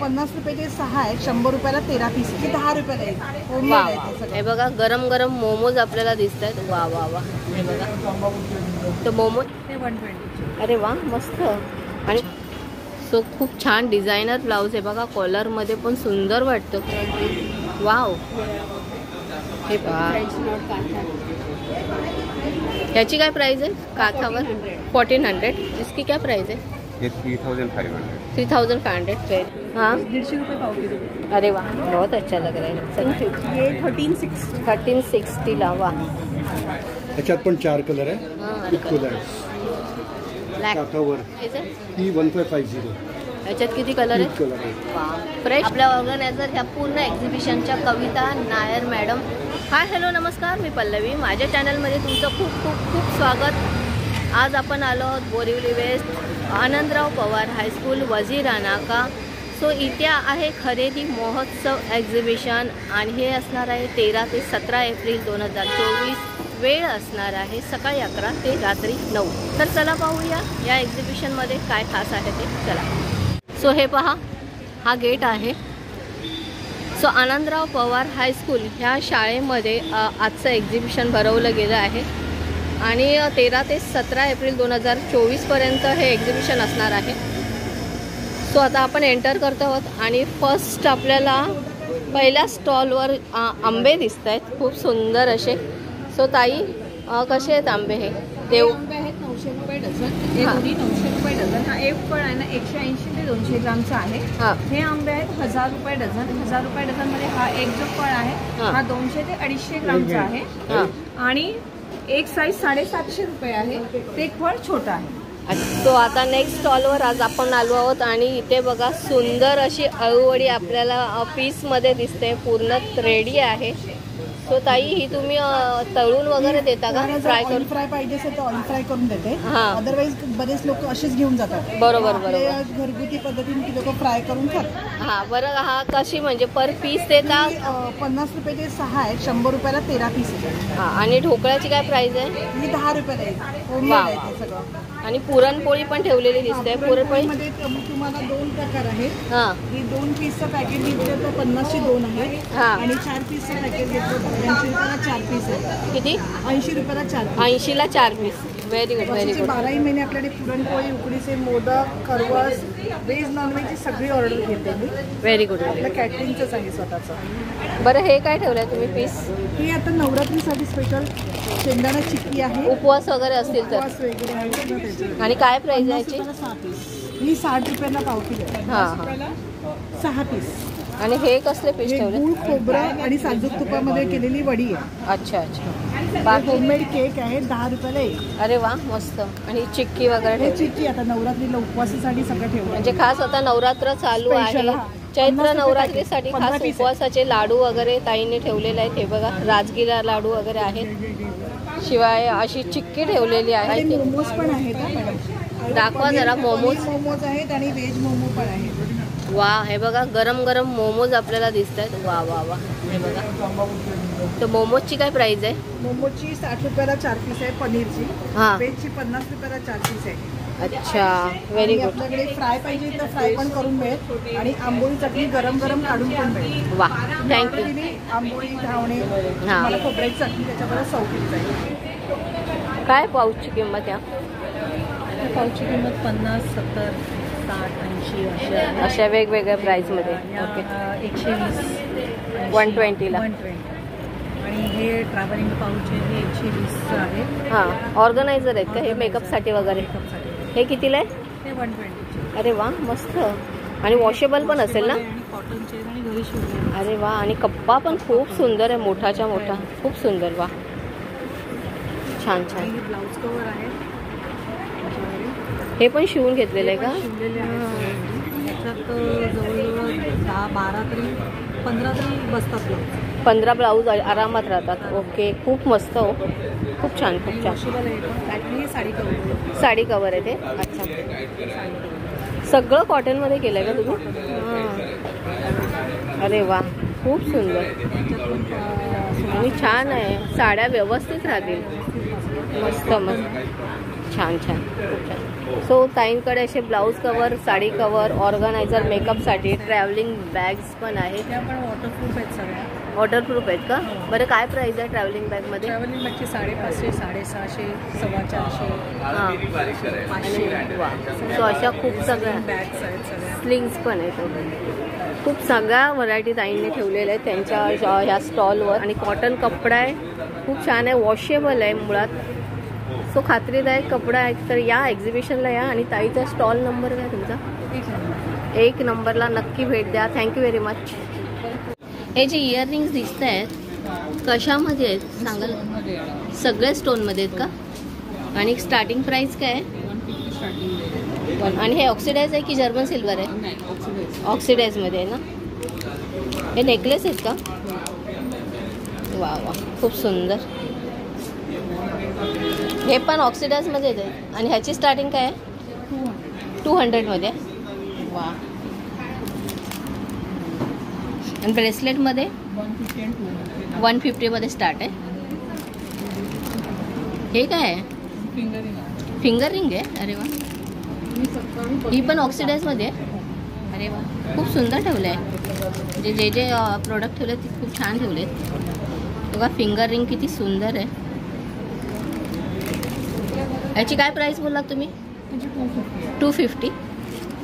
50 रुपयाचे 6 आहेत, 100 रुपयाला 13 पीस, 10 रुपयाला एक. वा हे बघा गरम गरम मोमोज आपल्याला दिसत आहेत. वा वा वा हे बघा तो मोमोज 120. अरे वा मस्त. आणि सो खूप छान डिझायनर ब्लाऊज आहे बघा, कॉलर मध्ये पण सुंदर वाटतं. वाव हे पहा. याची काय प्राइस है काठावर? 1400. इसकी क्या प्राइस है? ये 3500. 3500. हाँ 150 रुपये पाव किलो. अरे वाह बहुत अच्छा लग रहा है. ये 1360. 1360 ला. वाह त्याच्यात पण 4 कलर आहे. काठावर ही 1550. याच्यात किती कलर आहे? फ्रेश. आपल्या ऑर्गनायझर ह्या पूर्ण एक्झिबिशनच्या कविता नायर मॅडम. हाय हॅलो नमस्कार, मी पल्लवी. माझ्या चॅनलमध्ये तुमचं खूप खूप खूप स्वागत. आज आपण आलो आहोत बोरिवली वेस्ट आनंदराव पवार हायस्कूल वजीराना का. सो इथे आहे खरेदी महोत्सव एक्झिबिशन आणि हे असणार आहे 13 ते 17 एप्रिल 2024. वेळ असणार आहे सकाळी 11 ते रात्री 9. तर चला पाहूया या एक्झिबिशनमध्ये काय खास आहे ते. चला. सो हे पहा हा गेट आहे. सो आनंदराव पवार हायस्कूल ह्या शाळेमध्ये आजचं एक्झिबिशन भरवलं गेलं आहे आणि 13 ते 17 एप्रिल 2024पर्यंत हे एक्झिबिशन असणार आहे. सो आता आपण एंटर करतो आहोत आणि फर्स्ट आपल्याला पहिल्या स्टॉलवर आंबे दिसत आहेत खूप सुंदर असे. सो ताई कसे आहेत आंबे? हे देव आंबे आहेत 900 रुपये डझन. हे दोन्ही 900 रुपये डझन. हा एक फळ आहे ना 180 ते 200 ग्रामचा आहे. हे आंबे आहेत 1000 रुपये डझन. 1000 रुपये डझन मध्ये हा एक जो फळ आहे हा 200 ते 250 ग्रामचा आहे आणि एक साईज 750 रुपये आहे. ते एक फळ छोटा आहे. तो आता नेक्स्ट स्टॉलवर आज आपण आलो आहोत आणि इथे बघा सुंदर अशी अळूवडी आपल्याला पीसमध्ये दिसते, पूर्ण रेडी आहे. सो ताई ही तुम्ही तळून वगैरे देता का? फ्राय करून? फ्राय पाहिजे असेल तर ऑइल फ्राय करून देते. अदरवाईज बरेच लोक असेच घेऊन जातात. बरोबर बरोबर. घरगुती पद्धतीने ती लोक फ्राय करून खातात. हा बरं. हा कशी म्हणजे पर पीस देता? 50 रुपयाचे 6 आहेत, 100 रुपयाला 13 पीस आहेत. हा आणि ढोकळ्याची काय प्राइस आहे? ही 10 रुपयाला आहे. सगळं. आणि पुरणपोळी पण ठेवलेली दिसते. पुरणपोळीमध्ये तुम्हाला 2 प्रकार आहेत. ही 2 पीसचं पॅकेट घेतलं तर 50 चे 2 आहे आणि 4 पीसचं पॅकेट घेतलं तर 80 रुपयाला 4 पीस आहे. किती? 80 रुपयाला 4. 80 ला 4 piece. Very good very good. 12 महिने आपल्याकडे पुरणपोळी, उकडीचे मोदक, खरवस, व्हेज नॉनव्हेजची सगळी ऑर्डर घेते मी. Very good. आपलं कॅटरिंगचंच आहे स्वतःचं. बरं हे काय ठेवलंय तुम्ही पीस? ही आता नवरात्रीसाठी स्पेशल शेंगदाणा चिक्की आहे. उपवास वगैरे असतील तर. आणि काय प्राइस आहे याची? 6 पीस. ही 60 रुपयाला पाव किलो. हां 6 पीस. आणि हे कसले पीस ठेवले? गूळ, खोबरं आणि साजूक तुपामध्ये केलेली वडी आहे. अच्छा अच्छा. होममेड केक आहे 10 रुपयाला एक. अरे वा मस्त. आणि चिक्की वगैरे चिक्की आता नवरात्रीला उपवासासाठी सगळं ठेवलं म्हणजे खास आता नवरात्र चालू आहे. चैत्र नवरात्रीसाठी खास उपवासाचे लाडू वगैरे ताईने ठेवलेले आहेत. हे बघा राजगिरा लाडू वगैरे आहेत. शिवाय अशी चिक्की ठेवलेली आहे. मोमोज पण आहेत मॅडम. दाखवा जरा. मोमोज आहेत आणि व्हेज मोमो पण आहेत. वा हे बघा गरम गरम मोमोज आपल्याला दिसत आहेत. वा वा वा हे बघा. तर मोमोजची काय प्राइस आहे? मोमोजची 60 रुपयाला 4 पीस आहे पनीरची. व्हेजची 50 रुपयाला 4 पीस आहे. अच्छा व्हेरी गुड. आपल्याकडे फ्राय पाहिजे तर फ्राय पण करून मिळेल आणि आंबोळी चटणी गरम गरम काढून पण मिळेल. वा थँक्यू. आंबोळी घावणे मला खोबऱ्याची चटणी त्याच्याबरोबर 100 पीस आहे. काय पाऊचची किंमत आहे? पाऊचची किंमत 50, 70, 60, 80 अशा वेगवेगळ्या प्राइसमध्ये. ओके 120, 120 ला. 120. आणि हे ट्रॅव्हलिंग पाऊच आहे हे 120 आहे. हां ऑर्गनायझर आहेत का हे मेकअपसाठी वगैरे? हे कितीला आहे? हे 120. अरे वा मस्त. आणि वॉशेबल पण असेल ना? कॉटनचे आणि घरी शिवले. अरे वा. आणि कप्पा पण खूप सुंदर आहे, मोठाच्या मोठा, खूप सुंदर. वा छान छान. ब्लाउज कव्हर आहे. हे पण शिवून घेतलेलं आहे का? याच्यात जवळजवळ 10-12 तरी 15 तरी बसतात. 15 ब्लाऊज आरामात राहतात. ओके खूप मस्त हो. खूप छान खूप छान. साडी कवर आहे ते. अच्छा सगळं कॉटनमध्ये केलं आहे का तुम्ही? अरे वा खूप सुंदर आणि छान आहे. साड्या व्यवस्थित राहतील. मस्त मस्त. छान छान खूप छान. सो ताईंकडे असे blouse cover, sari cover, organiser, मेकअपसाठी, ट्रॅव्हलिंग बॅग्स पण आहेत. त्या पण वॉटरप्रूफ आहेत सगळ्या. वॉटरप्रूफ आहेत का? बरं काय प्राईस आहे ट्रॅव्हलिंग बॅगमध्ये? ट्रॅव्हलिंग बॅगची 550, 650, 450. वा. सो अशा खूप सगळ्या बॅग्स आहेत सगळ्या. स्लिंग्स पण आहेत. खूप सगळ्या व्हरायटी ताईंनी ठेवलेल्या आहेत त्यांच्या ह्या स्टॉलवर. आणि कॉटन कपडा आहे, खूप छान आहे, वॉशेबल आहे मुळात. सो खात्रीदायक कपडा आहे. तर या एक्झिबिशनला या. आणि ताईचा स्टॉल नंबर काय तुमचा? 1 नंबरला नक्की भेट द्या. Thank you very much. हे जे इयररिंग्स दिसत आहेत कशामध्ये आहेत सांगाल? सगळे स्टोनमध्ये आहेत का? आणि स्टार्टिंग प्राइस काय आहे? आणि हे ऑक्सिडाइज आहे की जर्मन सिल्वर आहे? ऑक्सिडाइजमध्ये आहे ना. हे नेकलेस आहेत का? वा वा, खूप सुंदर. हे पण ऑक्सिडाइजमध्ये आहेत. आणि ह्याची स्टार्टिंग काय आहे? 200मध्ये. वा. आणि ब्रेसलेटमध्ये 150मध्ये स्टार्ट आहे. हे काय आहे? फिंगर रिंग आहे. अरे वा. ही पण ऑक्सिडाइजमध्ये आहे. अरे वा, खूप सुंदर ठेवलं आहे. जे जे प्रोडक्ट ठेवले ते खूप छान ठेवले. बघा फिंगर रिंग किती सुंदर आहे. याची काय प्राईस बोललात तुम्ही? 250.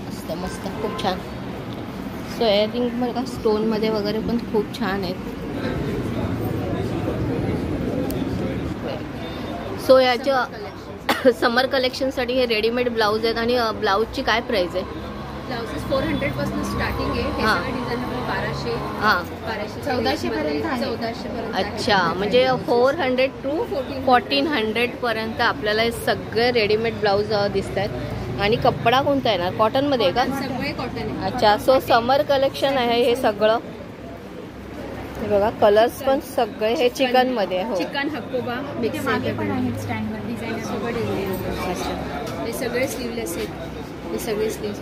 मस्त मस्त, खूप छान. सो इयरिंग बघा स्टोनमध्ये वगैरे पण खूप छान आहेत. सो याच्या समर कलेक्शनसाठी हे रेडीमेड ब्लाऊज आहेत. आणि ब्लाऊजची काय प्राईस आहे? ब्लाउजेस 400 पासून स्टार्टिंग आहे. हे हां. सगळे डिझाइन 1200. हां. 1400 पर्यंत. 1400 पर्यंत. अच्छा, म्हणजे 400 to 1400 पर्यंत आपल्याला हे सगळे रेडीमेड ब्लाऊज दिसत आहेत. आणि कपडा कोणता येणार? कॉटनमध्ये आहे का? सगळे कॉटन आहे. अच्छा, सो समर कलेक्शन आहे हे सगळं. हे बघा कलर्स पण सगळे हे चिकनमध्ये. हो, चिकन हक्कोबा मिक्स मागे पण आहेत स्टँडवर डिझाईन. सगळे डिझाईन. हे सगळे स्लीवलेस आहेत. हे सगळे स्लीव्स.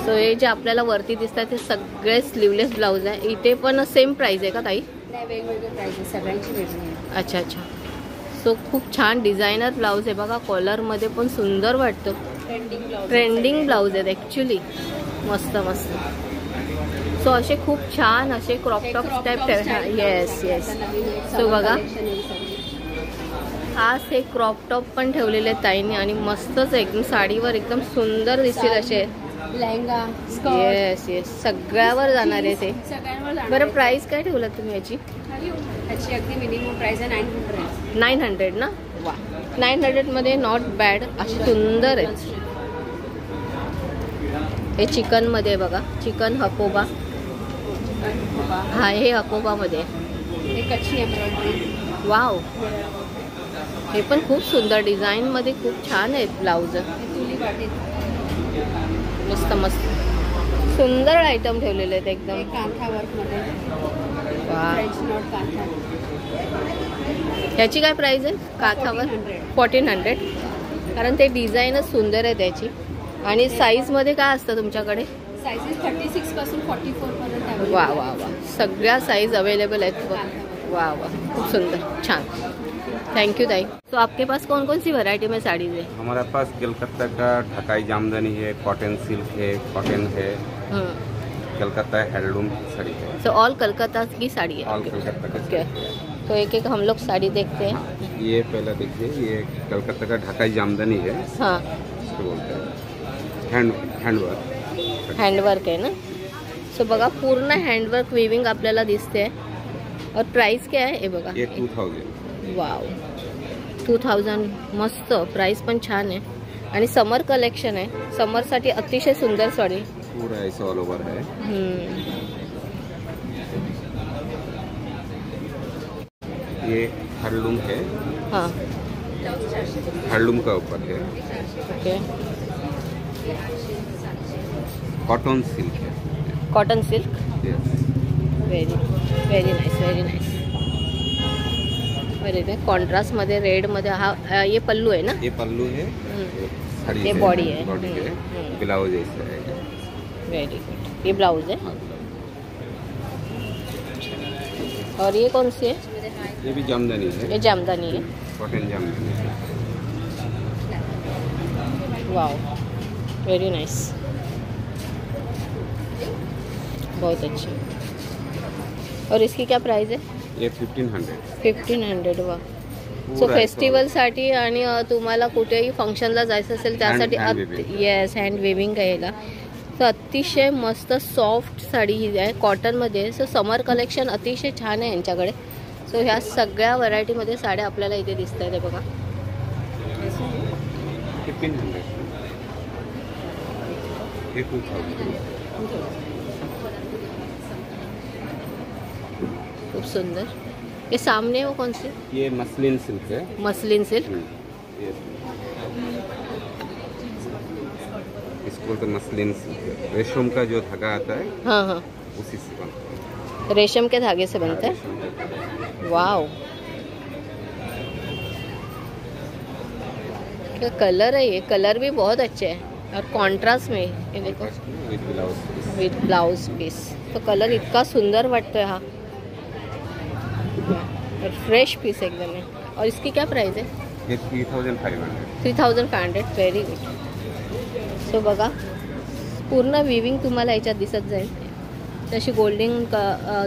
सो हे जे आपल्याला वरती दिसतात ते सगळे स्लीवलेस ब्लाऊज आहे. इथे पण सेम प्राइस आहे का ताई? नाही, वेगवेगळे प्राइस आहे सगळ्यांची वेगळी. अच्छा अच्छा. सो खूप छान डिझायनर ब्लाऊज आहे बघा. कॉलरमध्ये पण सुंदर वाटतं. ट्रेंडिंग ब्लाऊज आहेत ॲक्च्युली. मस्त मस्त. सो असे खूप छान असे crop top type. Yes yes. So बघा खास हे क्रॉपटॉप पण ठेवलेले आहेत ताईंनी. आणि मस्तच एकदम साडीवर एकदम सुंदर दिसतील असे. लेहंगा, येस येस, सगळ्यावर जाणार आहे ते. बरं प्राइस काय ठेवलं तुम्ही याची? याची अगदी मिनिमम प्राइस आहे 900. 900 ना. वा. 900मध्ये नॉट बॅड. असे सुंदर आहेत. हे चिकनमध्ये बघा. चिकन हकोबा. हा, हे हकोबामध्ये. हे कच्ची एम्ब्रॉयडरी. वाव. हे पण खूप सुंदर डिझाईनमध्ये खूप छान आहेत ब्लाऊज. मस्त मस्त सुंदर आयटम ठेवलेले आहेत एकदम. कांथा वर्कमध्ये. ह्याची काय प्राइस आहे काठावर? 1400. कारण ते डिझाईनच सुंदर आहे त्याची. आणि साईजमध्ये काय असतं तुमच्याकडे? साइजेस 36 पासून 44 पर्यंत. वा वा वा, सगळ्या साइज अवेलेबल आहेत. वाह वाह, खूप सुंदर, छान, थैंक यू ताई। तो आपके पास कौन कौन सी वैरायटी में साड़ीज है? हमारे पास कलकत्ता का ढकाई जामदानी है, कॉटन सिल्क है, कॉटन है, कलकत्ता हैंडलूम साड़ी है। सो ऑल कलकत्ता की साड़ी है? ऑल कलकत्ता का ओके, तो एक एक हम लोग साड़ी देखते हैं। हाँ, ये पहला देखिए, ये कलकत्ता का ढकाई जामदानी है। हाँ, इसको बोलते हैं हैंडवर्क। हैंडवर्क है ना। सो बघा पूर्ण हैंडवर्क विविंग आपल्याला दिसते आहे। और प्राइस क्या है? ये बघा, ये 2000। वाव, 2000, मस्त प्राइस पण छान आहे। आणि समर कलेक्शन आहे, समरसाठी अतिशय सुंदर साडी, पूरा ऐसा ऑल ओवर है। ये हैंडलूम है। हाँ, हैंडलूम का ऊपर है। ओके, कॉटन सिल्क है। Cotton silk, yes, very very nice, very nice. Very nice, contrast मध्ये रेड मध्ये। हा, ये पल्लू है ना? ये पल्लू है, साड़ी ये से बॉडी है। बॉडी है, ब्लाउज ऐसा है। वेरी गुड, ये ब्लाउज है। हाँ, और ये कौन सी है? ये भी जामदानी है। ये जामदानी है। कॉटन जामदानी है। वाओ, वेरी नाइस, बहुत अच्छी। और इसकी क्या प्राइस है? ये 1500। 1500, वा। सो फेस्टिवलसाठी आणि तुम्हाला कुठेही फंक्शनला जायचं असेल त्यासाठी येस, हँड वेविंग यायला. तर अतिशय मस्त सॉफ्ट साडी ही आहे कॉटनमध्ये. सो समर कलेक्शन अतिशय छान आहे यांच्याकडे. सो ह्या सगळ्या व्हरायटीमध्ये साड्या आपल्याला इथे दिसत आहेत. बघा 1500, ये 2000. खूप सुंदर. ये सामने वो कौन सी? ये मसलिन सिल्क है. Muslin silk. इसको तो मसलिन सिल्क, रेशम का जो धागा आता है, हाँ हाँ, उसी से बनता है. रेशम के धागे से बनता है. वाओ, क्या कलर है ये. कलर भी बहुत अच्छे हैं और कॉन्ट्रास्ट में. ये देखो विथ ब्लाउज पीस. तो कलर इतका सुंदर वाटतोय हा. और फ्रेश पीस एकदम है. और इसकी क्या प्राइस है? ये 3500. 3500, व्हेरी गुड. सो बघा पूर्ण विविंग तुम्हाला याच्यात दिसत जाईल. तशी गोल्डन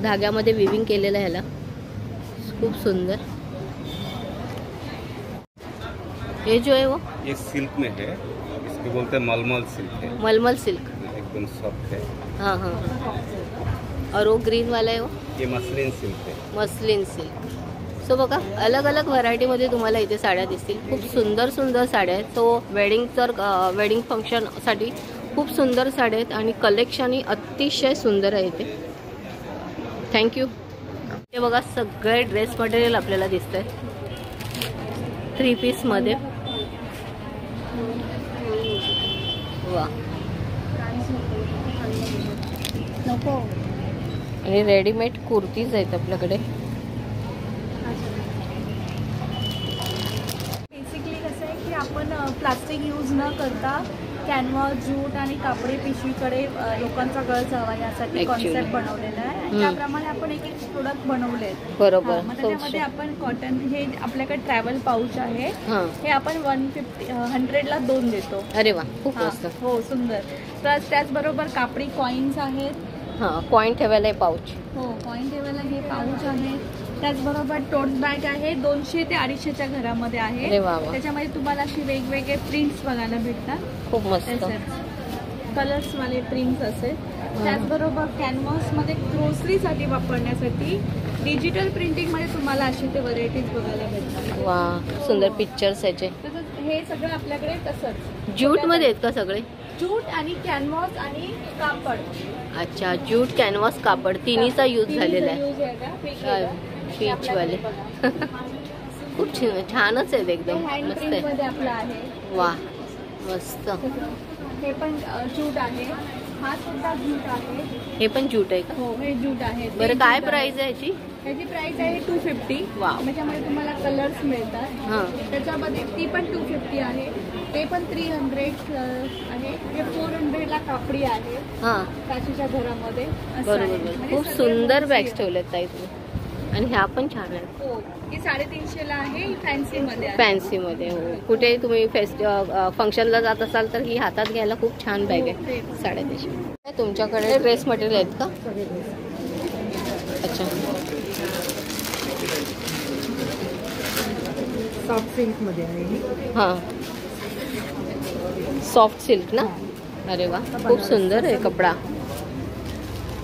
धाग्यामध्ये विविंग केलेलं आहे ह्याला. खूप सुंदर. ये जो है वो ये सिल्क में है, इसको बोलते हैं मलमल सिल्क है. मलमल सिल्क, एकदम सॉफ्ट है. हाँ हाँ. और वो ग्रीन वाला है वो ये मसलिन सिल्क है. Muslin silk. सो बघा अलग अलग व्हरायटीमध्ये तुम्हाला इथे साड्या दिसतील. खूप सुंदर सुंदर साड्या आहेत. सो वेडिंग फंक्शनसाठी खूप सुंदर साड्या आहेत आणि कलेक्शनही अतिशय सुंदर आहे इथे. थँक्यू. हे बघा सगळे ड्रेस मटेरियल आपल्याला दिसत आहे 3 पीसमध्ये. वा. आणि रेडीमेड कुर्तीज आहेत आपल्याकडे. बेसिकली कसं आहे की आपण प्लास्टिक यूज न करता कॅनव्हास, जूट आणि कापडी पिशवीकडे लोकांचा कल जावा यासाठी कॉन्सेप्ट बनवलेला आहे. आणि त्याप्रमाणे आपण एक एक प्रोडक्ट बनवले आहेत. बरोबर. मग त्याच्यामध्ये आपण कॉटन, हे आपल्याकडे ट्रॅव्हल पाऊच आहे, हे आपण 100ला 2 देतो. अरे वा, खूप मस्त. हो, सुंदर. प्लस त्याचबरोबर कापडी कॉईन्स आहेत. हां, कॉईन ठेवायला आहे पाऊच. हो, कॉईन ठेवायला हे पाऊच आहे. त्याचबरोबर टोट बॅग आहे 200 ते 250च्या घरामध्ये आहे. अरे वा वा. त्याच्यामध्ये तुम्हाला अशी वेगवेगळे प्रिंट्स बघायला भेटतात. खूप मस्त. कलर्स वाले प्रिंट्स असेल. त्याचबरोबर कॅनव्हासमध्ये ग्रोसरीसाठी वापरण्यासाठी डिजिटल प्रिंटिंगमध्ये तुम्हाला अशी ते व्हरायटीज बघायला भेटतात. वा, सुंदर पिक्चर्स याचे. तसंच हे सगळं आपल्याकडे तसंच ज्यूटमध्ये आहेत का सगळे? जूट आणि कॅनव्हास आणि कापड. अच्छा, जूट, कॅनव्हास, कापड तिन्हीचा यूज झालेला आहे. पीचवाले. खूप छानच आहेत एकदम. मस्त आहे. आपलं आहे. वा, मस्त. हे पण जूट आहे. हा सुद्धा जूट आहे. हे पण जूट आहे का? हो, हे जूट आहे. बरं, काय प्राइस आहे याची? याची प्राइस आहे 250. वाव. त्याच्यामध्ये तुम्हाला कलर्स मिळतात. हां, त्याच्यामध्ये ती पण 250 आहे. ते पण 300 आहे. हे 400ला कापडी आहे. हां, काचीच्या घरामध्ये. बरोबर. खूप सुंदर बॅग्स ठेवलेत ताई तुम्ही. आणि ह्या पण छान आहेत. हो, ही 350ला आहे. ही फॅन्सीमध्ये आहे. फॅन्सीमध्ये. हो, कुठे तुम्ही फंक्शनला जात असाल तर ही हातात घ्यायला खूप छान बॅग आहे. 350. तुमच्याकडे ड्रेस मटेरियल आहेत का? अच्छा. सॉफ्ट सिल्कमध्ये आहे. हां, सॉफ्ट सिल्क ना. अरे वा, खूप सुंदर आहे कपडा.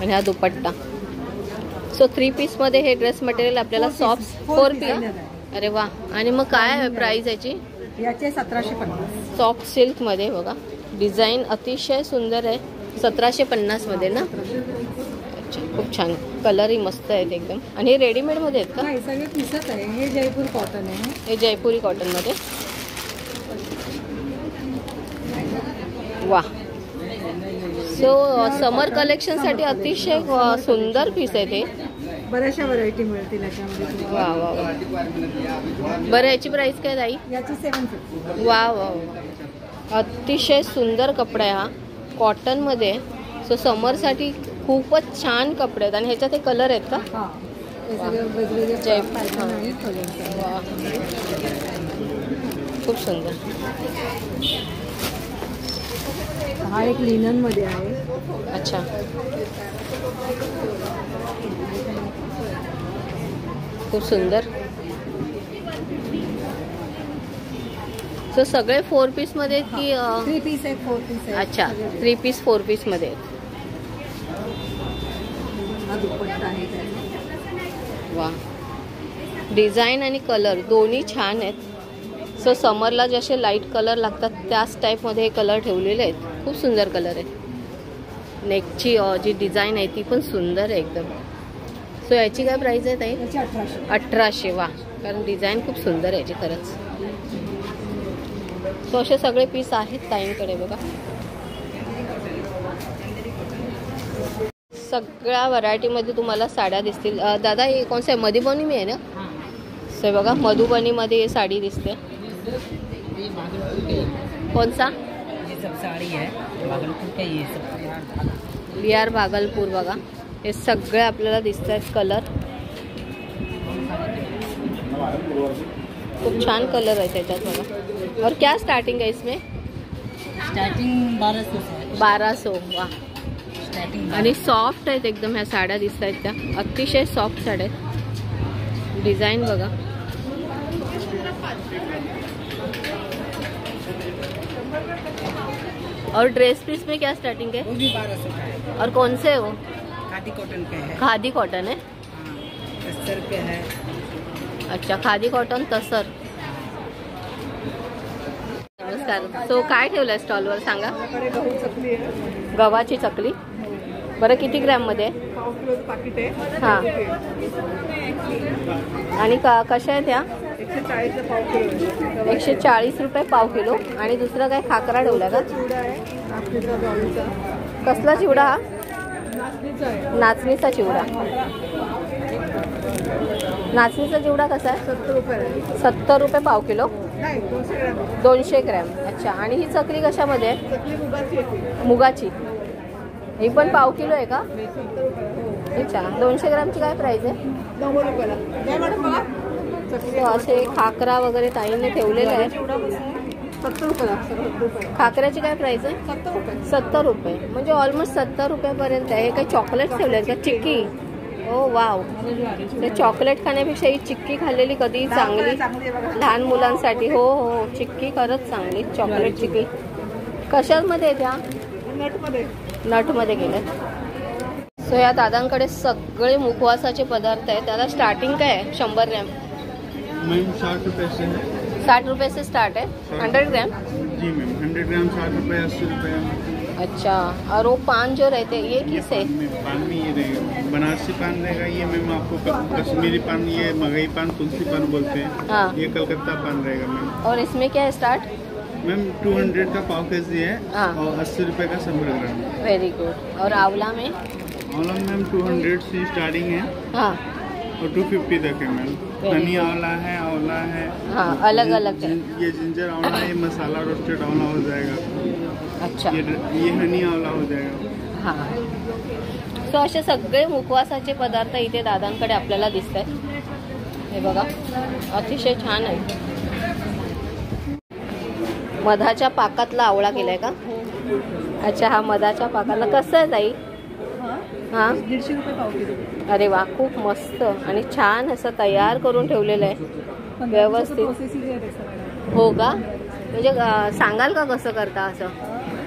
आणि हा दुपट्टा. सो 3 पीसमध्ये हे ड्रेस मटेरियल आपल्याला सॉफ्ट 4 पीस. अरे वा. आणि मग काय आहे प्राइस याची? याचे 1750. सॉफ्ट सिल्कमध्ये बघा, डिझाईन अतिशय सुंदर आहे. 1750मध्ये ना. अच्छा, खूप छान. कलरही मस्त आहेत एकदम. आणि हे रेडीमेडमध्ये आहेत का? नाही, सगळे पीसच आहे. हे जयपूर कॉटन आहे. हे जयपुरी कॉटनमध्ये. वा. सो समर कलेक्शनसाठी अतिशय सुंदर पीस आहे ते. बऱ्याचशा व्हरायटी मिळतील याच्यामध्ये. वा वा वा. बरं, याची प्राइस काय ताई? याची 750. वा वा. अतिशय सुंदर कपडा आहे हा, कॉटनमध्ये. सो समरसाठी खूपच छान कपडे आहेत. आणि ह्याच्यात हे कलर आहेत का? हां, हे सगळे वेगवेगळे पॅटर्न आहेत कलरचे. वा, खूप सुंदर. हा एक लिनन मध्ये आहे. अच्छा, खूप सुंदर. सो सगळे 4 पीस मध्ये की 3 पीस आहे, 4 पीस आहे. अच्छा, 3 पीस 4 पीस मध्ये. हा दुपट्टा आहे. वा, डिझाईन आणि कलर दोन्ही छान आहेत. सो समरला जसे लाईट कलर लागतात त्याच टाईपमध्ये हे कलर ठेवलेले आहेत. खूप सुंदर कलर आहे. नेकची जी डिझाईन आहे ती पण सुंदर आहे एकदम. सो याची काय प्राईस आहे ताई? 1800. वा, कारण डिझाईन खूप सुंदर आहे याची खरंच. सो असे सगळे पीस आहेत ताईंकडे बघा. सगळ्या व्हरायटीमध्ये तुम्हाला साड्या दिसतील. दादा हे कोणत्या आहे? मधुबनी में आहे ना? सो बघा, मधुबनीमध्ये साडी दिसते. कौन सा? ये सब साड़ी है भागलपुर का. ये सब बिहार भागलपुर बघा. हे सगळे आपल्याला दिसत आहेत कलर. खूप छान कलर आहे त्याच्यात बघा. और क्या स्टार्टिंग है इसमें? स्टार्टिंग 1200 से. 1200. वा, स्टार्टिंग आणि सॉफ्ट आहेत एकदम ह्या साड्या दिसत आहेत त्या. अतिशय सॉफ्ट साड्या आहेत. डिझाईन बघा. और ड्रेस पीस में क्या स्टार्टिंग है? वो भी 1200 का है. और कौन से है वो? खादी कॉटन के है. खादी कॉटन है. 70 रुपये है. अच्छा, खादी कॉटन तसर. नमस्कार. सो काय ठेवलंय स्टॉलवर सांगा. आपल्याकडे गहू चकली आहे. गव्हाची चकली. बरं, किती ग्रॅममध्ये आहे? 1/2 किलोचं पाकिट आहे. हां, आणि कशा आहेत ह्या? 140 चं 1/2 किलो. 140 रुपये 1/2 किलो. आणि दुसरा काय खाकरा ठेवला का? चिवडा आहे नाचणीचा, ज्वारीचा. कसला चिवडा हा? नाचणीचा आहे. नाचणीचा चिवडा. नाचणीचा चिवडा कसा आहे? 70 रुपये आहे. 70 रुपये 1/2 किलो. नाही, 200 ग्रॅम. 200 ग्रॅम. अच्छा, आणि ही चकली कशामध्ये आहे? चकली मुगाची येते. मुगाची. ही पण 1/2 किलो आहे का? 70 रुपये. अच्छा, 200 ग्रॅमची काय प्राईस आहे? 90 रुपयाला. काय मॅडम बघा. तो असे खाकरा वगैरे ताईंनी ठेवलेले आहे. चिवडा बसला 70 रुपयाला. 70 रुपये. खाकऱ्याची काय प्राईस आहे? 70 रुपये. 70 रुपये. म्हणजे ऑलमोस्ट 70 रुपयापर्यंत आहे. हे काही चॉकलेट ठेवले आहेत का? चिक्की. ओ वाव, ते चॉकलेट खाण्यापेक्षा ही चिक्की खाल्लेली कधी चांगली. लहान मुलांसाठी. हो हो, चिक्की खरंच चांगली. चॉकलेट चिक्की. कशामध्ये त्या? नटमध्ये. नटमध्ये गेले. सो या दादांकडे सगळे मुखवासाचे पदार्थ आहेत. त्याला स्टार्टिंग काय आहे? 100 ग्रॅम. मैम 60 रुपये से है. 60 रुपये से स्टार्ट है. 100 ग्राम? जी मैम, 100 ग्राम 60 रुपये, 80 रुपये. अच्छा, और वो पान जो रहते हैं ये किस है? पान में ये रहेगा, बनारसी पान रहेगा ये मैम. आपको कश्मीरी पान, ये मगई पान, तुलसी पान बोलते हैं. हाँ. ये कलकत्ता पान रहेगा मैम. और इसमें क्या है स्टार्ट? मैम 200 का पाव केजी है. हाँ. और 80 रुपये का 100 ग्राम. Very good. और आंवला में? आंवला मैम 200 से स्टार्टिंग है हाँ. और 250 तक है मैम. हनी आंवला है. हाँ, अलग अलग है. ये जिंजर आंवला है, ये मसाला रोस्टेड आंवला हो जाएगा. अच्छा, ये हनी आंवला हो जाएगा. हां. सो असे सगळे मुखवासाचे पदार्थ इथे दादांकडे आपल्याला दिसत आहेत. हे बघा, अतिशय छान आहे. मधाच्या पाकातला आवळा केलाय का? अच्छा, हा मधाच्या पाकातला. कसं आहे ताई? हां, 150 रुपये 1/2 किलो. अरे वा, खूप मस्त आणि छान असं तयार करून ठेवलेलं आहे व्यवस्थित. प्रोसेसिंग आहे त्याचं. हो का? म्हणजे सांगाल का कसं करता असं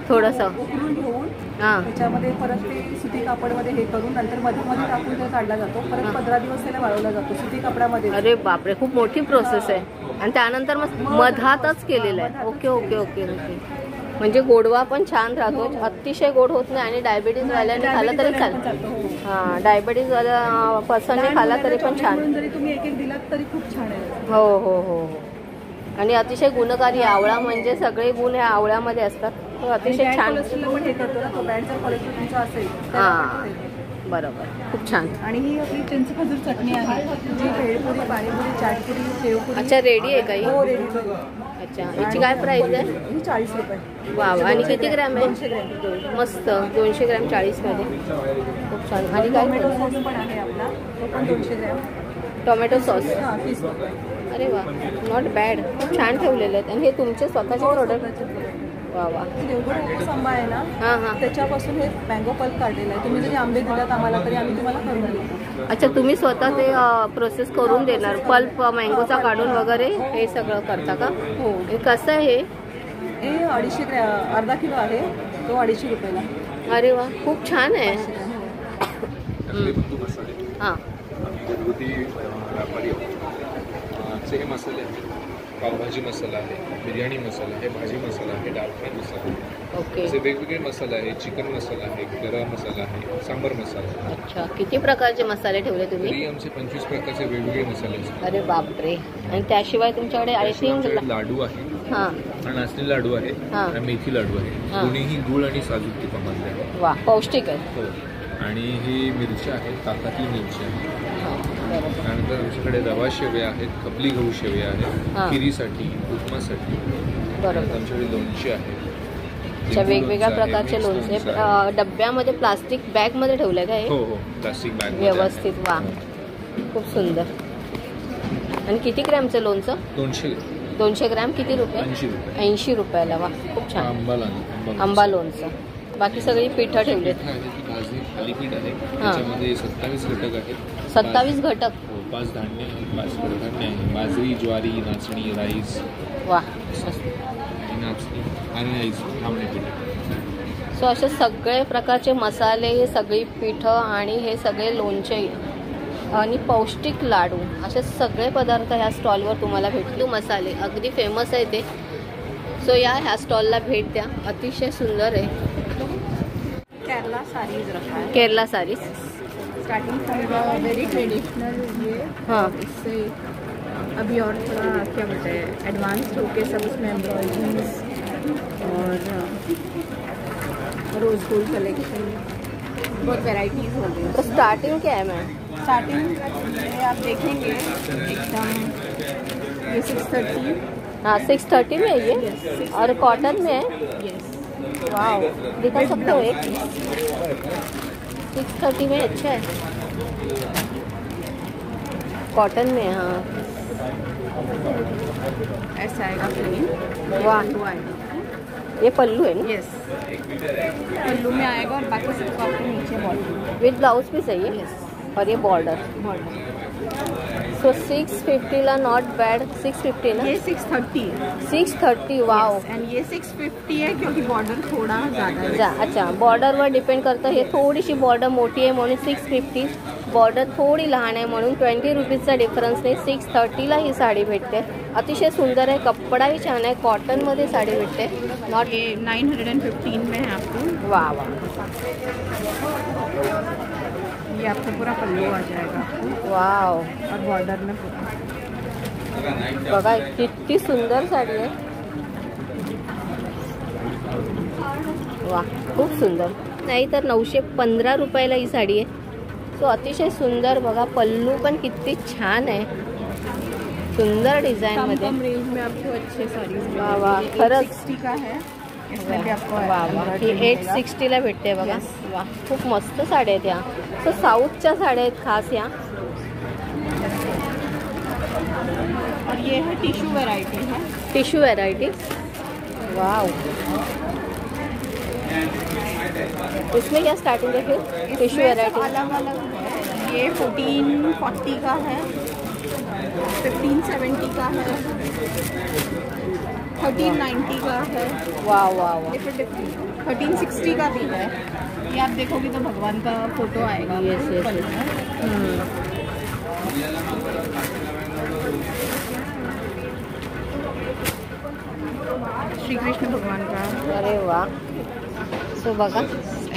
थोडंसं? उकळून घेऊन हां. त्याच्यामध्ये परत ते सुती कापडमध्ये हे करून नंतर मध्ये टाकून ते काढला जातो. परत 15 दिवस त्याला वाळवला जातो सुती कापडामध्ये. अरे बापरे, खूप मोठी प्रोसेस आहे. आणि त्यानंतर मग मधातच केलेलं आहे. Okay okay okay okay. म्हणजे गोडवा पण छान राहतो. अतिशय गोड होत नाही. आणि डायबिटीज वाल्याने खाल्लं तरी चालतं. हां, डायबिटीज वाल्या पर्सनने खाल्ला तरी पण छान. जरी तुम्ही एक दिलात तरी खूप छान आहे. हो हो हो. आणि अतिशय गुणकारी. आवळा म्हणजे सगळे गुण ह्या आवळ्यामध्ये असतात. तो अतिशय छान. पण हे करतो ना, तो बँडचा कोलेस्ट्रॉल तुमचा असेल. हां, बरोबर. खूप छान. आणि ही आपली चिंच खजूर चटणी आहे जी भेळपुरी, पाणीपुरी, चाटपुरी, शेवपुरी. अच्छा, रेडी आहे का ही? हो, रेडी. अच्छा, याची काय प्राईस आहे? ही 40 रुपये. वा, आणि किती ग्रॅम आहे? 200 ग्रॅम. मस्त. 200 ग्रॅम 40 मध्ये. खूप छान. आणि काय? टोमॅटो सॉस पण आहे आपला, तो पण 200 ग्रॅम. Tomato sauce. हां, 30 रुपये. अरे वा, नॉट बॅड. खूप छान ठेवलेले आहेत. आणि हे तुमचे स्वतःचे प्रोडक्ट? वा वा. देवगड हापूस आंबा आहे ना, हां हां. त्याच्यापासून हे मँगो पल्प काढलेला आहे. तुम्ही जरी आंबे दिलात आम्हाला तरी आम्ही तुम्हाला करून देऊ. अच्छा, तुम्ही स्वतः ते प्रोसेस करून देणार, पल्प मँगोचा काढून वगैरे हे सगळं करता का? हो. हे कसं आहे? हे 250 अर्धा किलो आहे, तो 250 रुपयाला. अरे वा, खूप छान आहे. हां. घरगुती व्यापारी हे मसाले आहेत. पावभाजी मसाला आहे, बिर्याणी मसाला आहे, भाजी मसाला आहे, डाळ फ्राय मसाला आहे. ओके. असे वेगवेगळे मसाले आहे. चिकन मसाला आहे, गरम मसाला आहे, सांबर मसाला आहे. अच्छा, किती प्रकारचे मसाले ठेवले तुम्ही? तरी आमचे 25 प्रकारचे वेगवेगळे मसाले असतात. अरे बापरे. आणि त्याशिवाय तुमच्याकडे आय थिंक आमच्याकडे लाडू आहे, हां नाचणी लाडू आहे हां. आणि मेथी लाडू आहे. हां. दोन्हीही गुळ आणि साजूक तुपामधले आहे. वा, पौष्टिक आहे. हो. आणि ही मिरच्या आहेत, ताकातली मिरची आहे. हां, बरोबर. त्यानंतर आमच्याकडे रवा शेवया आहेत, खपली गहू शेवया हां. आहेत, खिरीसाठी, उपमासाठी. बरोबर. आमच्याकडे लोणची आहे. अच्छा, वेगवेगळ्या लोणचं आहे, प्रकारचे मिक्स लोणचे लोणचं आहे. डब्यामध्ये प्लास्टिक बॅग मध्ये ठेवले का हे? हो हो, प्लास्टिक बॅग व्यवस्थित. वा, खूप सुंदर. आणि किती ग्रॅमचं लोणचं? 200 ग्रॅम किती रुपये? 80 रुपये. 80 रुपयाला. वा, खूप छान. आंबा लोणचं. बाकी सगळी पिठं ठेवलेत. भाजी थालीपीठ आहे. त्याच्यामध्ये 27 घटक आहेत. 27 घटक. हो, 5 धान्य आहेत, 5 कडधान्य आहे. बाजरी, ज्वारी, नाचणी, राईस वा. आणि नाचणी आणि राईस थांबणे पीठ. सो असे सगळे प्रकारचे मसाले, हे सगळी पिठं आणि हे सगळे लोणचे आणि पौष्टिक लाडू, असे सगळे पदार्थ ह्या स्टॉलवर तुम्हाला भेटतील. मसाले अगदी फेमस आहे ते. सो ह्या स्टॉलला भेट द्या. अतिशय सुंदर आहे. केरला साड़ीज रखा है. Kerala saris. Starting from very traditional ये. हाँ. इससे अभी और थोड़ा क्या बोलते हैं एडवांस होके सब उसमें एम्ब्रॉयडरीज और रोज गोल्ड कलेक्शन, बहुत वेराइटीज़ हो गई. तो स्टार्टिंग क्या है मैम? स्टार्टिंग में आप देखेंगे एकदम ये 630. हाँ, 630 में है ये. Yes. और कॉटन में है. यस. वाह, दिखा सकते हो एक. 630 में अच्छा है. कॉटन में. हाँ, ऐसा आएगा प्लेन. वाह. पल्लू आएगा. ये पल्लू है ना? यस. पल्लू में आएगा और बाकी सब आपको नीचे बॉर्डर. विथ ब्लाउज भी सही है. यस. और ये बॉर्डर. बॉर्डर. सो 650 ला नॉट बैड. 650 ना? ये 630 है. 630. वाव. एंड ये 650 है क्योंकि बॉर्डर थोड़ा ज़्यादा है. अच्छा, बॉर्डरवर डिपेंड करतं. हे थोडीशी बॉर्डर मोठी आहे म्हणून 650. बॉर्डर थोडी लहान आहे म्हणून 20 रुपीजचा डिफरन्सने 630ला ही साडी भेटते. अतिशय सुंदर आहे. कपडाही छान आहे. कॉटनमध्ये साडी भेटते. नॉट. ये 915 में है आपको. वाह वाह. ये आपको पूरा पल्लू आ जाएगा आपको वाव. और बॉर्डर में पूरा. बघा किती सुंदर साडी आहे. वा, खूप सुंदर. नाही तर 915 रुपयाला ही साडी आहे. सो अतिशय सुंदर. बघा पल्लू पण किती छान आहे. सुंदर डिझाईन मध्ये. कम रेंज में आपको अच्छे साड़ीज. वाह वाह, खरंच. 60 का है. इसमें भी आपको वा वा. ही 860ला भेटते बघा. वा, खूप मस्त साड्या आहेत ह्या. सो साऊथच्या साड्या आहेत खास ह्या. और ये है टिश्यू वैरायटी है. Tissue variety. वाव. इसमें क्या स्टार्टिंग है फिर? टिश्यू वैरायटी अलग अलग है. ये 1440 का है, 1570 का है, 1390 का है. वाह वाह वाह. Different different. 1360 का भी है. ये आप देखोगे तो भगवान का फोटो आएगा. Yes yes. श्री कृष्ण भगवान का. अरे वाह. सो बघा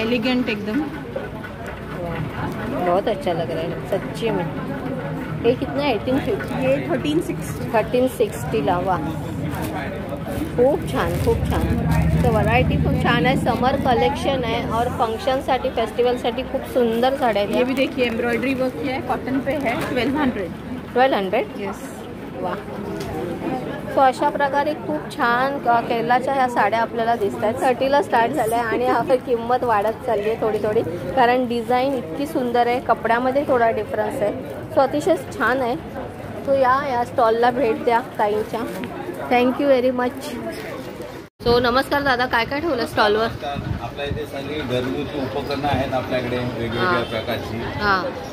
एलिगेंट एकदम. बहुत अच्छा लग रहा है सच्ची में. ये कितना है? 1850. ये 1360. 1360ला. वा, खूप छान खूप छान. तर व्हरायटी खूप छान आहे. समर कलेक्शन आहे और फंक्शनसाठी फेस्टिवलसाठी खूप सुंदर साड्या ये आहेत. भी देखिए एम्ब्रॉयडरी वर्क किया है. कॉटन पे है. 1200. 1200. यस. वा. सो अशा प्रकारे खूप छान केरलाच्या ह्या साड्या आपल्याला दिसत आहेत. 30ला स्टार्ट झाल्या आणि आता किंमत वाढत चालली आहे थोडी थोडी, कारण डिझाईन इतकी सुंदर आहे. कपड्यामध्ये थोडा डिफरन्स आहे. सो अतिशय छान आहे. सो या स्टॉलला भेट द्या ताईंच्या. Thank you very much. सो नमस्कार दादा, काय काय ठेवलं स्टॉलवर? आपल्या इथे सगळी घरगुती उपकरणं आहेत आपल्याकडे वेगवेगळ्या प्रकारची.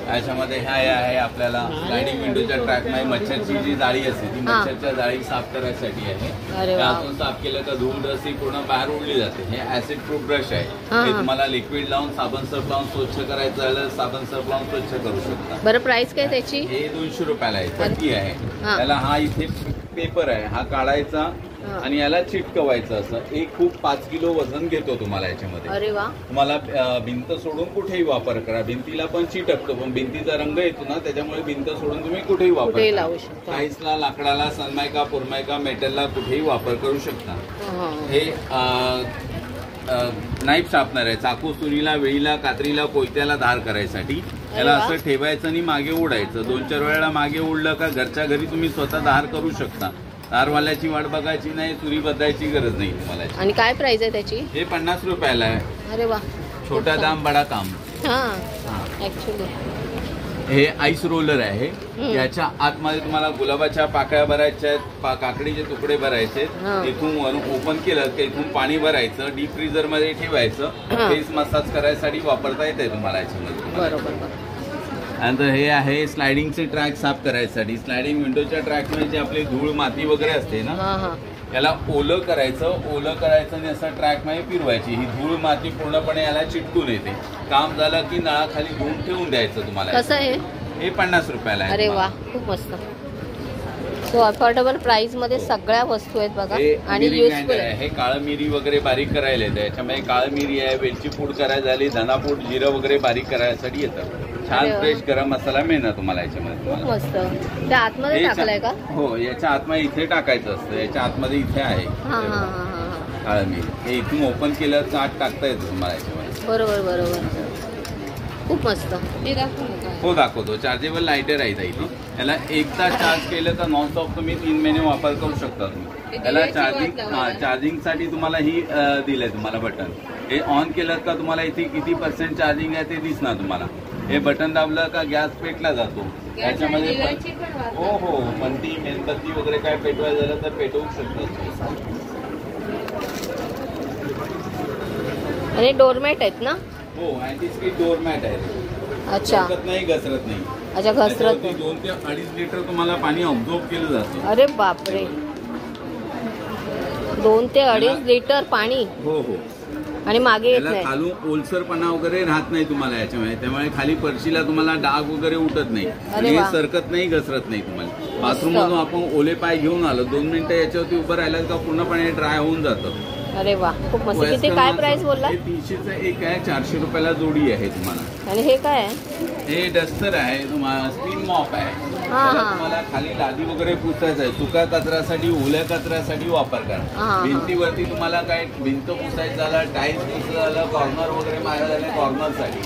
याच्यामध्ये ह्या आहे आपल्याला स्लायडिंग विंडोच्या ट्रॅकमध्ये मच्छरची जी जाळी असते ती मच्छरच्या जाळी साफ करायसाठी आहे. त्यातून साफ केलं तर धूळ डस्ट ही पूर्ण बाहेर उडली जाते. हे ऍसिड प्रूफ ब्रश आहे. हे तुम्हाला लिक्विड लावून साबण सर्फ लावून स्वच्छ करायचं झालं साबण सर्फ लावून स्वच्छ करू शकता. बरं, प्राइस काय त्याची? हे 200 रुपयाला आहे. पट्टी आहे त्याला. हा इथे पेपर आहे, हा काढायचा आणि याला चिटकवायचं. असं एक खूप 5 किलो वजन घेतो तुम्हाला याच्यामध्ये. अरे वा. तुम्हाला भिंत सोडून कुठेही वापर करा. भिंतीला पण चिटकतो, पण भिंतीचा रंग येतो ना त्याच्यामुळे भिंत सोडून तुम्ही कुठेही वापर लावू शकता. टाईल्सला, लाकडाला, सनमायका, पुरमायका, मेटलला कुठेही वापर करू शकता. हे नाईफ शार्पनर आहे. चाकू, सुरीला, वेळीला, कात्रीला, कोयत्याला धार करायसाठी. याला असं ठेवायचं आणि मागे ओढायचं. 2-4 वेळेला मागे ओढलं का घरच्या घरी तुम्ही स्वतः धार करू शकता. धारवाल्याची वाट बघायची नाही, सुरी बदलायची गरज नाही तुम्हाला. आणि काय प्राइस आहे त्याची? हे 50 रुपयाला आहे. अरे वा. छोटा दाम बडा काम. ऍक्च्युली हे आईस रोलर आहे. याच्या आतमध्ये तुम्हाला गुलाबाच्या पाकळ्या भरायच्या आहेत, काकडीचे तुकडे भरायचे. इथून वरून ओपन केलं की इथून पाणी भरायचं, डीप फ्रीजर मध्ये ठेवायचं. फेस मसाज करायसाठी वापरता येते तुम्हाला याच्यामध्ये. बरोबर. आणि हे आहे स्लायडिंगचे ट्रॅक साफ करायसाठी. स्लायडिंग विंडोच्या ट्रॅकमध्ये जी आपली धूळ माती वगैरे असते ना याला ओलं करायचं आणि असं ट्रॅकमध्ये फिरवायची. ही धूळ माती पूर्णपणे याला चिटकून येते. काम झालं की नळाखाली धुवून ठेवून द्यायचं तुम्हाला. कसं आहे? हे 50 रुपयाला आहे. अरे वा, खूप मस्त. सो अफोर्डेबल प्राइस मध्ये सगळ्या वस्तू आहेत बघा. आणि युजफुल आहे. हे काळं मिरी वगैरे बारीक करायला येतं. याच्यामध्ये काळं मिरी आहे, वेलची पूड करायला झाली, धनापूड, जिरं वगैरे बारीक करायसाठी येतं. छान फ्रेश गरम मसाला मिळणार तुम्हाला याच्यामध्ये. खूप मस्त. त्या आतमध्ये टाकलाय का? हो, याच्या आतमध्ये इथे टाकायचं असतं. याच्या आतमध्ये इथे आहे काळं मिरी. हे इथून ओपन केलं तर आत टाकता येतं तुम्हाला याच्यामध्ये. बरोबर. खूप मस्त. हो, दाखवतो. चार्जेबल लायटर आहे इथे. याला एकदा चार्ज केलं तर नॉनस्टॉप तुम्ही 3 महिने वापर करू शकता तुम्ही. याला चार्जिंगसाठी तुम्हाला ही दिलंय तुम्हाला बटन. हे ऑन केलं का तुम्हाला इथे किती % चार्जिंग आहे ते दिसणार तुम्हाला. हे बटन दाबलं का गॅस पेटला जातो. याच्यामध्ये हो पंती, मेणबत्ती वगैरे काय पेटवायचं झालं तर पेटवू शकतात. आणि डोरमॅट आहेत ना? हो, अँटी स्किड डोरमॅट आहे. अच्छा. नाही घसरत नाही. अच्छा, घसरत नाही. 2 ते 2.5 लिटर तुम्हाला पाणी ऑब्झॉर्ब केलं जातं. अरे बापरे, 2 ते 2.5 लिटर पाणी. हो. आणि मागे येत नाही. खालून ओलसरपणा वगैरे राहत नाही तुम्हाला याच्यामध्ये. त्यामुळे खाली फरशीला तुम्हाला डाग वगैरे उठत नाही. हे सरकत नाही, घसरत नाही तुम्हाला. बाथरूम मधून आपण ओले पाय घेऊन आलो, 2 मिनिटं याच्यावरती उभं राहिलं का पूर्णपणे ड्राय होऊन जातं. अरे वा, खूप मस्त. किती काय प्राइस बोलला? 300चं एक आहे, 400 रुपयाला जोडी आहे तुम्हाला. आणि हे काय आहे? हे डस्टर आहे तुम्हाला. स्पिन मॉप आहे. तुम्हाला खाली लादी वगैरे पुसायचं आहे. सुका कचऱ्यासाठी, ओल्या कचऱ्यासाठी वापर करा. भिंतीवरती तुम्हाला काय भिंत पुसायचं झालं, टाईल्स पुसायचं झालं, कॉर्नर वगैरे मारायचं झालं कॉर्नरसाठी.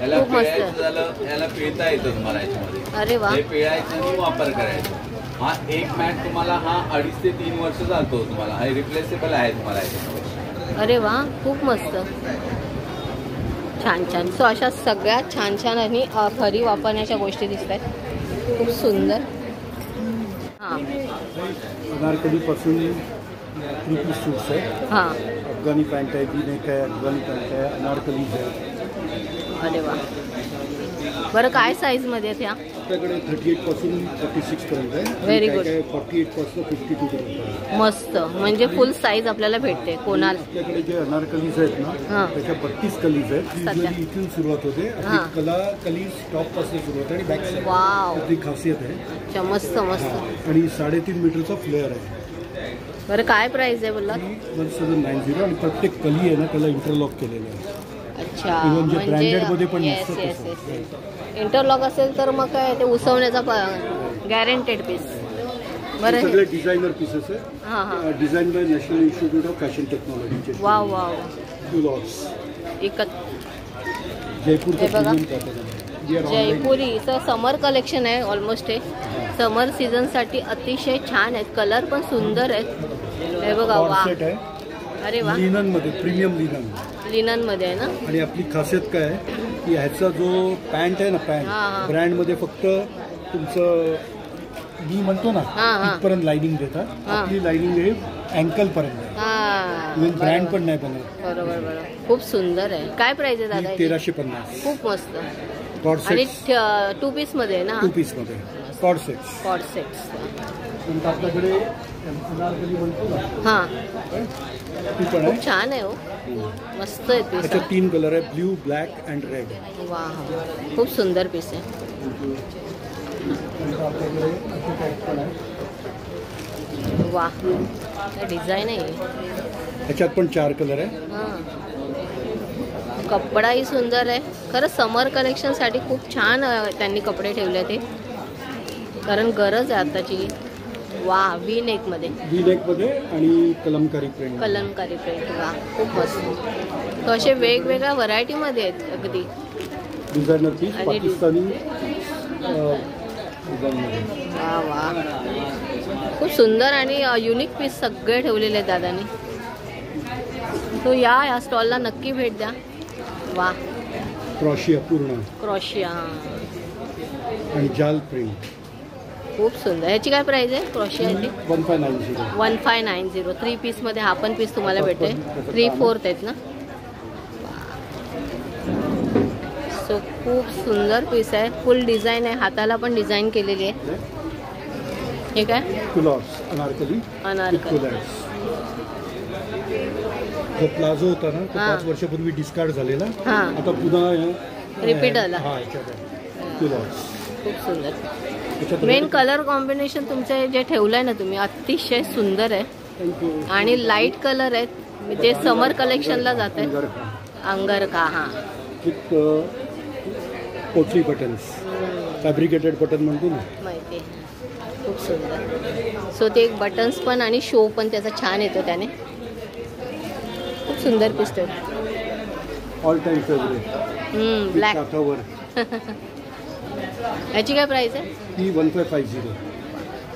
याला पिळायचं झालं, याला पिळता येतं तुम्हाला याच्यामध्ये. अरे वा. हे पिळायचं आणि वापर करायचा. हा एक मॅट तुम्हाला 2.5 ते 3 वर्ष चालतो तुम्हाला. हा रिप्लेसेबल आहे तुम्हाला याच्यामध्ये. अरे वा, खूप मस्त. छान. सो अशा सगळ्या छान आणि घरी वापरण्याच्या गोष्टी दिसत आहेत. खूप सुंदर. अनारकलीपासून 3 पीस सूट्स आहे. अफगाणी पॅन्ट आहे, V-नेक आहे, अफगाणी पॅन्ट आहे, अनारकली आहे. अरे वा. बरं, काय साईज मध्ये आहेत ह्या? आपल्याकडे 38 पासून 36 पर्यंत आहे. Very good. 48 पासून 52 पर्यंत. मस्त. म्हणजे फुल साईज आपल्याला भेटते कोणाला. आपल्याकडे जे अनारकलीज आहेत ना त्याच्या 32 कलीज आहेत. इथून सुरुवात होते. कलीज टॉप पासून सुरुवात आणि बॅक साईड. वाव, ती खासियत आहे. अच्छा, मस्त. आणि 3.5 मीटरचा फ्लेअर आहे. बरं, काय प्राइस आहे बोलला? 1790. आणि प्रत्येक कली आहे ना त्याला इंटरलॉक केलेलं आहे. अच्छा, म्हणजे ब्रँडेडमध्ये पण इंटरलॉक असेल तर मग काय ते उसवण्याचा गॅरंटेड पीस. बरं, सगळे डिझायनर पीसेस आहे. Design by National Institute of Fashion Technology. Wow. Jaipuri summer collection आहे ऑलमोस्ट. हे समर सीझन साठी अतिशय छान आहेत. कलर पण सुंदर आहेत. हे बघा. वा. अरे वा. लिनन मध्ये, प्रीमियम लिनन मध्ये आहे ना. आणि आपली खासियत काय आहे की ह्याचा जो पॅन्ट आहे ना, पॅन्ट ब्रँड मध्ये फक्त तुमचं मी म्हणतो ना इथपर्यंत लाइनिंग देतात. आपली लाइनिंग आहे अँकल पर्यंत हा ब्रँड पण नाही बनवत. बरोबर बरोबर. खूप सुंदर आहे. काय प्राइस आहे दादा? 1350. खूप मस्त. कॉर्ड आणि सेट्स 2 पीस मध्ये आहे ना? 2 पीस मध्ये कॉर्ड सेट्स. Cord sets. नंतर आपल्याकडे अनारकली बनतो ना, हां ती पण आहे. खूप छान आहे हो, मस्त आहे पीस. त्याच्यात 3 कलर आहे, ब्ल्यू, ब्लॅक अँड रेड. वा खूप सुंदर पीस आहे. नंतर आपल्याकडे असे टाईप पण आहे. वा काय डिझाईन आहे. ह्याच्यात पण 4 कलर आहे. हां कपडाही सुंदर आहे. खरं समर कलेक्शनसाठी खूप छान त्यांनी कपडे ठेवले ते, कारण गरज आहे आताची. वा व्ही नेकमध्ये, व्ही नेकमध्ये आणि कलमकारी प्रिंट. कलमकारी प्रिंट. वा खूप मस्त. तो असे वेगवेगळ्या व्हरायटीमध्ये आहेत अगदी. डिझायनर पीस आणि पाकिस्तानी डिझाईनमध्ये. वा वा खूप सुंदर आणि युनिक पीस सगळे ठेवलेले आहेत दादानी. तो या स्टॉलला नक्की भेट द्या. वा क्रॉशिया पूर्ण क्रॉशिया आणि जाल प्रिंट. खूप सुंदर. ह्याची काय प्राइस आहे क्रॉशियाची? 1590. 1590. 3 पीसमध्ये हा पण पीस तुम्हाला भेटेल. 3/4 आहेत ना. सो खूप सुंदर पीस आहे. फुल डिझाईन आहे, हाताला पण डिझाईन केलेली आहे. हे काय? कुलॉट्स अनारकली. अनारकली. जो प्लाझो होता ना तो 5 वर्षापूर्वी डिस्कार्ड झालेला, हां आता पुन्हा रिपीट आला. हा कुलॉट्स. खूप सुंदर. मेन कलर कॉम्बिनेशन तुमचे जे ठेवलंय ना तुम्ही अतिशय सुंदर आहे आणि लाईट कलर आहेत, जे समर कलेक्शनला जात आहे. अंगरखा. हां विथ पोटली बटन्स, फॅब्रिकेटेड बटन म्हणतो ना, माहिती आहे. खूप सुंदर. सो ते एक बटन्स पण आणि शो पण त्याचा छान येतो त्याने. खूप सुंदर पीस ठेवतो. All time favourite. ब्लॅक. काठावर. याची काय प्राइस आहे? ही 1550.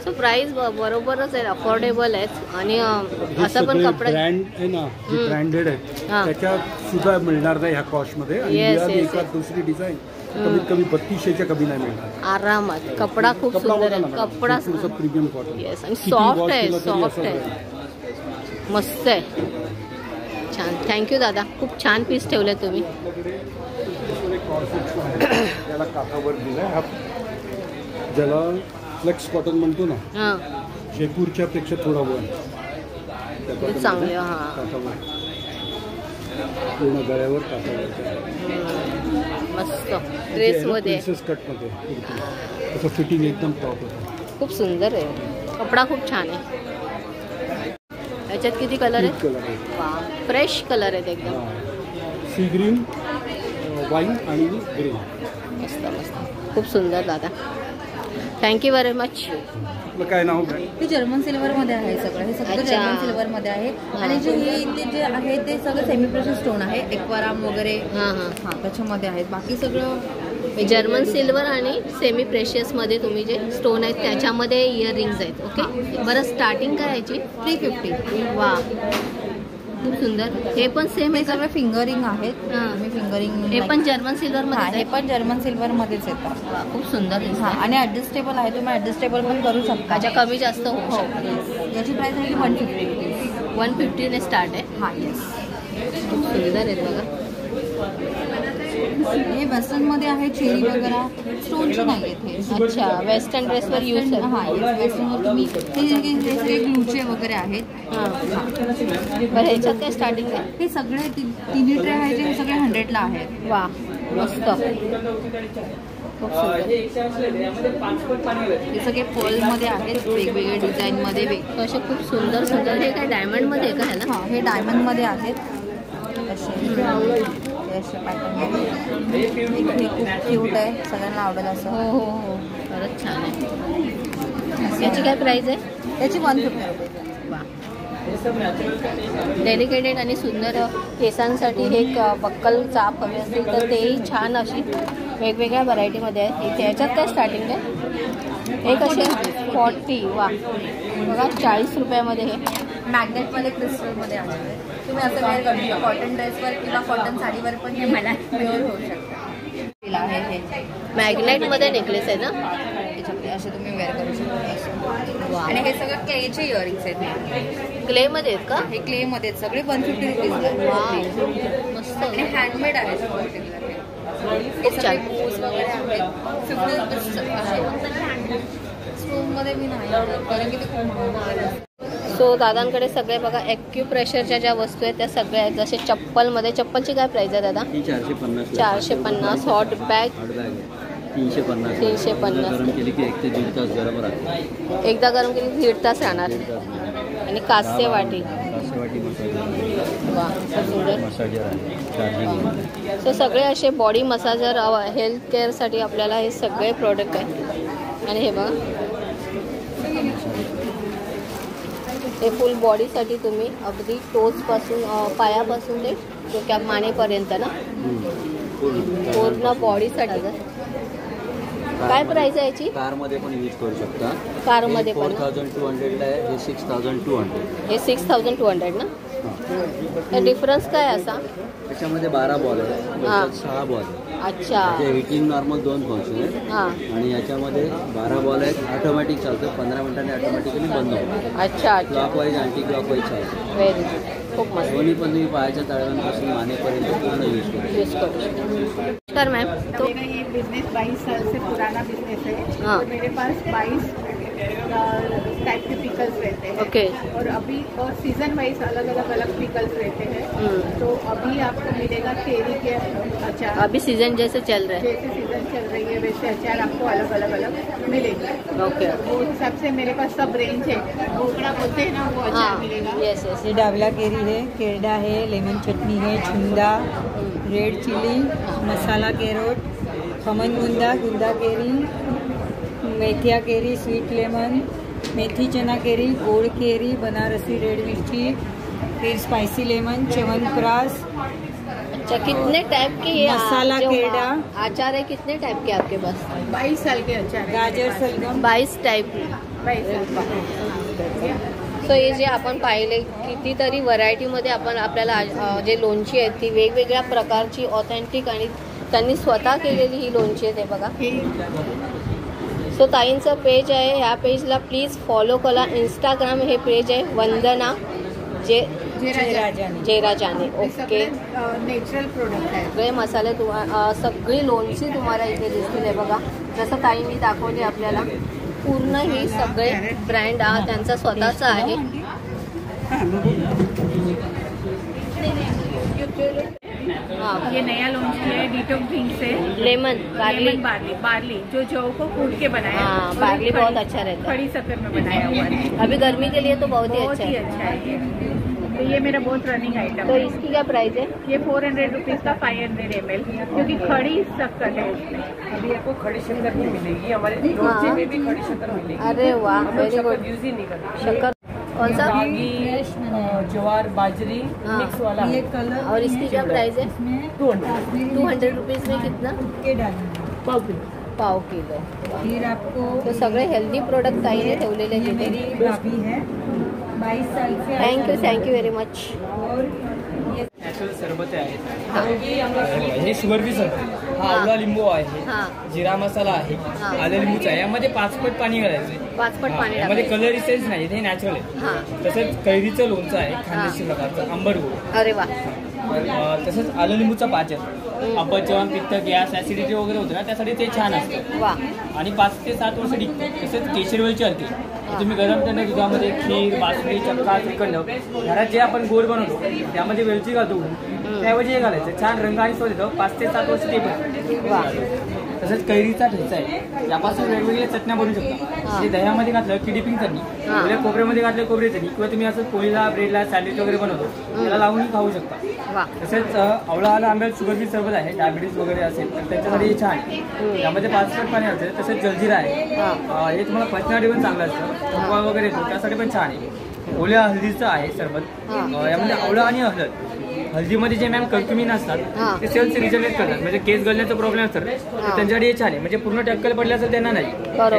सो प्राइस बरोबरच आहे, अफोर्डेबल आहेत. आणि असं पण कपडा ब्रँड आहे ना, जे ब्रँडेड आहे त्याच्यात सुद्धा मिळणार नाही ह्या कॉस्टमध्ये. आणि एखाद दुसरी डिझाईन कमीत कमी 3200च्या कमी नाही मिळणार आरामात. कपडा खूप सुंदर आहे. कपडा प्रीमियम कॉटन. येस आणि सॉफ्ट आहे. सॉफ्ट आहे, मस्त आहे. छान. थँक्यू दादा, खूप छान पीस ठेवले तुम्ही. त्याला काठावर दिलाय, हा ज्याला फ्लेक्स कॉटन म्हणतो ना, हां जयपूरच्या पेक्षा थोडा वर चांगले. हां काठावर पूर्ण गळ्यावर काठावर. मस्त ड्रेसमध्ये, कटमध्ये असं फिटिंग एकदम टॉप होतं. खूप सुंदर आहे. कपडा खूप छान आहे. याच्यात किती कलर आहेत? कलर आहे. वा फ्रेश कलर आहेत एकदम. सी ग्रीन, वाईन आणि ग्रीन. मस्त मस्त. खूप सुंदर दादा, थँक्यू व्हेरी मच. आपलं काय नाव? ते जर्मन सिल्वरमध्ये आहे सगळं. हे सगळं जर्मन सिल्वरमध्ये आहे. आणि जे हे इथे जे आहे ते सगळं सेमी प्रेशियस स्टोन आहे, एक्वाराम वगैरे. हां हां हां त्याच्यामध्ये आहेत. बाकी सगळं जर्मन सिल्वर आणि सेमी प्रेशियसमध्ये तुम्ही जे स्टोन आहेत त्याच्यामध्ये इयरिंग्स आहेत. ओके. बरं स्टार्टिंग काय याची? 350. वा खूप सुंदर. हे पण सेम हे आहे. सगळे फिंगरिंग आहेत. हां फिंगरिंग हे पण जर्मन सिल्वर हे मध्ये. पण जर्मन सिल्वरमध्येच येतात. वा खूप सुंदर. हां आणि ॲडजस्टेबल आहे, तुम्ही ॲडजस्टेबल पण करू शकता. अच्छा कमी जास्त होऊ शकतं. याची प्राइस आहे 150. 150 ने स्टार्ट आहे. हां येस. खूप सुंदर आहेत बघा. हे वेस्टर्नमध्ये आहे, चेरी वगैरे स्टोनची नाही आहेत हे. अच्छा वेस्टर्न ड्रेसवर यूज आहे. हां येस वेस्टर्नवर तुम्ही हे ग्लूचे वगैरे आहेत. हां बरं ह्याच्यात काय स्टार्टिंग आहे? हे सगळे तिन्ही ट्रे आहे जे हे सगळे 100ला आहेत. वा मस्त. खूप सुंदर. हे सगळे पर्लमध्ये आहेत, वेगवेगळे डिझाईनमध्ये. असे खूप सुंदर सुंदर. हे काय डायमंडमध्ये आहे का ह्याला? हां हे डायमंडमध्ये आहेत. असे पॅटर्न हे खूप क्यूट आहे, सगळ्यांना आवडेल असं. हो हो हो खरंच छान आहे. याची काय प्राइस आहे? याची 150 रुपये. वा डेलिकेटेड आणि सुंदर केसांसाठी हे बक्कल चाप हवे असतील तर तेही छान अशी वेगवेगळ्या व्हरायटीमध्ये आहे. इथे याच्यात काय स्टार्टिंग आहे? एक असे 40. वा बघा 40 रुपयामध्ये हे मॅग्नेटमध्ये क्रिस्टलमध्ये आहे. तुम्ही असं वेअर करू शकता कॉटन ड्रेसवर किंवा कॉटन साडीवर पण हे मला वेअर होऊ शकता. हे मॅग्नेटमध्ये नेकलेस आहे ना, त्याच्यामध्ये असे तुम्ही वेअर करू शकता. आणि हे सगळं क्लेचे इयरिंग्स आहेत. क्ले मध्ये आहेत का? हे क्ले मध्ये आहेत सगळे 150 रुपीज. मस्त आणि हँडमेड आहे हे सगळे बोस वगैरे आहेत 50 रुपीज. स्टोन मध्ये मी नाही कारण की ते खूप महाग आहे. सो दादांकडे सगळे बघा ॲक्युप्रेशरच्या ज्या वस्तू आहेत त्या सगळ्या आहेत. जसे चप्पलमध्ये, चप्पलची काय प्राइस आहे दादा? 450. Hot bag 350. 350. गरम केली की 1 ते 1.5 तास गरम राहते. एकदा गरम केली 1.5 तास राहणार. आणि कास्य वाटी. वा सुंदर. मसाजर आहे, चार्जिंग. सो सगळे असे बॉडी मसाजर हेल्थ केअरसाठी आपल्याला हे सगळे प्रोडक्ट आहेत. आणि हे बघा हे फुल बॉडीसाठी तुम्ही अगदी टोजपासून पायापासून ते डोक्या मानेपर्यंत ना पूर्ण बॉडीसाठी. काय प्राइस आहे याची? कारमध्ये पण यूज करू शकता. कारमध्ये पण 4200 आहे, हे 6200. हे 6200 ना. तर डिफरन्स काय असा? त्याच्यामध्ये 12 बॉल आहे, 6 बॉल आहे. अच्छा. हिटिंग नॉर्मल 2 फंक्शन आहेत. हां. आणि याच्यामध्ये 12 बॉल आहेत. ऑटोमॅटिक चालतं, 15 मिनिटांनी ऑटोमॅटिकली बंद होतं. अच्छा. क्लॉकवाईज अँटी क्लॉकवाईज चालतं. व्हेरी खूप मस्त. दोन्ही पण तुम्ही पायाच्या तळव्यांपासून मानेपर्यंत पूर्ण यूज करू शकता. तर मैम तो ये बिजनेस 22 साल से पुराना बिजनेस है. हाँ. तो मेरे पास 22 टाइप के पिकल्स रहते हैं. ओके. और अभी और सीजन वाइज अलग पिकल्स रहते हैं. तो अभी आपको मिलेगा केरी के अचार. अभी सीजन जैसे चल रहा है, जैसे सीजन चल रही है वैसे अचार आपको अलग मिलेंगे. ओके. वो हिसाब से मेरे पास सब रेंज है. ढोकड़ा बोलते हैं ना वो अचार मिलेगा. Yes yes. ये डावला केरी है, केरडा है, लेमन चटनी है, छुंदा, रेड चिली, मसाला कैरोट, खमन गुंदा केरी, मेथिया केरी, स्वीट लेमन, मेथी चना केरी, गोड़ केरी, बनारसी रेड मिर्ची, फिर स्पाइसी लेमन, च्यवनप्राश. अच्छा, कितने टाइप के ये मसाला केरडा अचार है? कितने टाइप के आपके पास? 22 साल के अचार. गाजर सलगम 22 टाइप. 22 सो हे जे आपण पाहिले कितीतरी व्हरायटीमध्ये आपण आपल्याला जे लोणची आहेत ती वेगवेगळ्या प्रकारची ऑथेंटिक आणि त्यांनी स्वतः केलेली ही लोणची आहे. ते बघा. सो ताईंचं पेज आहे, ह्या पेजला प्लीज फॉलो करा. इंस्टाग्राम हे पेज आहे वंदना जयराजाने. ओके. नेचरल प्रोडक्ट आहे. सगळे मसाले सगळी लोणची तुम्हाला इथे दिसतील. आहे बघा जसं ताईंनी दाखवली आपल्याला पूर्ण ही सगळे ब्रँड त्यांचा स्वतःचा आहे. ये नया लॉन्च किया है डिटॉक्स ड्रिंक से. लेमन बार्ली जो जौ को कूट के बनाया. बार्ली बहुत अच्छा रहता है. खड़ी शक्कर में बनाया हुआ है. अभी गर्मी के लिए तो बहुत ही अच्छा है. तो ये मेरा बहुत रनिंग आइटम तो है. इसकी क्या प्राइस है? ये 400 रुपीज़ का 500 ml क्योंकि खड़ी शक्कर है उसमें. अभी आपको खड़ी शक्कर नहीं मिलेगी, हमारे लोणचे में भी खड़ी शक्कर मिलेगी. अरे वाह, वेरी गुड. यूज ही नहीं करते. शक्कर कौन सा? ज्वार बाजरी मिक्स वाला. ये कलर. और इसकी क्या प्राइस है? 200 रुपीज़ में कितना? पाव किलो. फिर आपको तो सगळे हेल्दी प्रोडक्ट ताईने ठेवलेले तिथे. मेरी भाभी है 22 साल से. Thank you very much. और नॅचरल सरबत आहे. हे शुगर फ्री सरबत. हा आवळा लिंबू आहे, जिरा मसाला आहे, आलं लिंबूचा आहे. यामध्ये 5 पट पाणी घालायचं. 5 पट पाणी. यामध्ये कलर इसेन्स नाही, हे नॅचरल आहे. तसंच कैरीचं लोणचं आहे, खानदेशी प्रकारचं आंबट गोड. अरे वा. तसंच आलं लिंबूचा पाच आहे. अपचन, पित्त, गॅस, ऍसिडिटी वगैरे होतं ना त्यासाठी ते छान असतं. वा. आणि 5 ते 7 वर्ष टिकते. तसंच केशरवेलची अर्की तुम्ही गरम करणे दुधामध्ये खीर, बासुंदी, चक्का, श्रीखंड घरात जे आपण गोड बनवतो त्यामध्ये वेलची घालतो. त्याऐवजी हे घालायचं. छान रंग आणि स्वाद येतो. 5 ते 7 वर्ष ते पण. तसंच कैरीचा ठेचा आहे. यापासून वेगवेगळ्या चटण्या बनवू शकता. जे दह्यामध्ये घातलं की डिपिंग चटणी, म्हणजे खोबऱ्यामध्ये घातलं खोबरी चटणी, किंवा तुम्ही असं पोळीला, ब्रेडला, सॅलेड वगैरे बनवतो त्याला लावून खाऊ शकता. तसेच आवळा आलं आंब्यात शुगर फ्री सरबत आहे. डायबिटीज वगैरे असेल तर त्याच्यासाठी छान आहे. त्यामध्ये 5 पट पाणी असतं. तसेच जलजिरा आहे. हे तुम्हाला पचनासाठी पण चांगलं असतं. थकवा वगैरे येतो त्यासाठी पण छान आहे. ओल्या हळदीचं आहे सरबत. यामध्ये आवळा आणि हळद हल्दीमध्ये जे मॅम कर्क्युमिन असतात ते सेल्स रिजनरेट करतात, म्हणजे केस गळण्याचा प्रॉब्लेम असतात त्यांच्यासाठी हे छान आहे. म्हणजे पूर्ण टक्कल पडले असेल त्यांना नाही,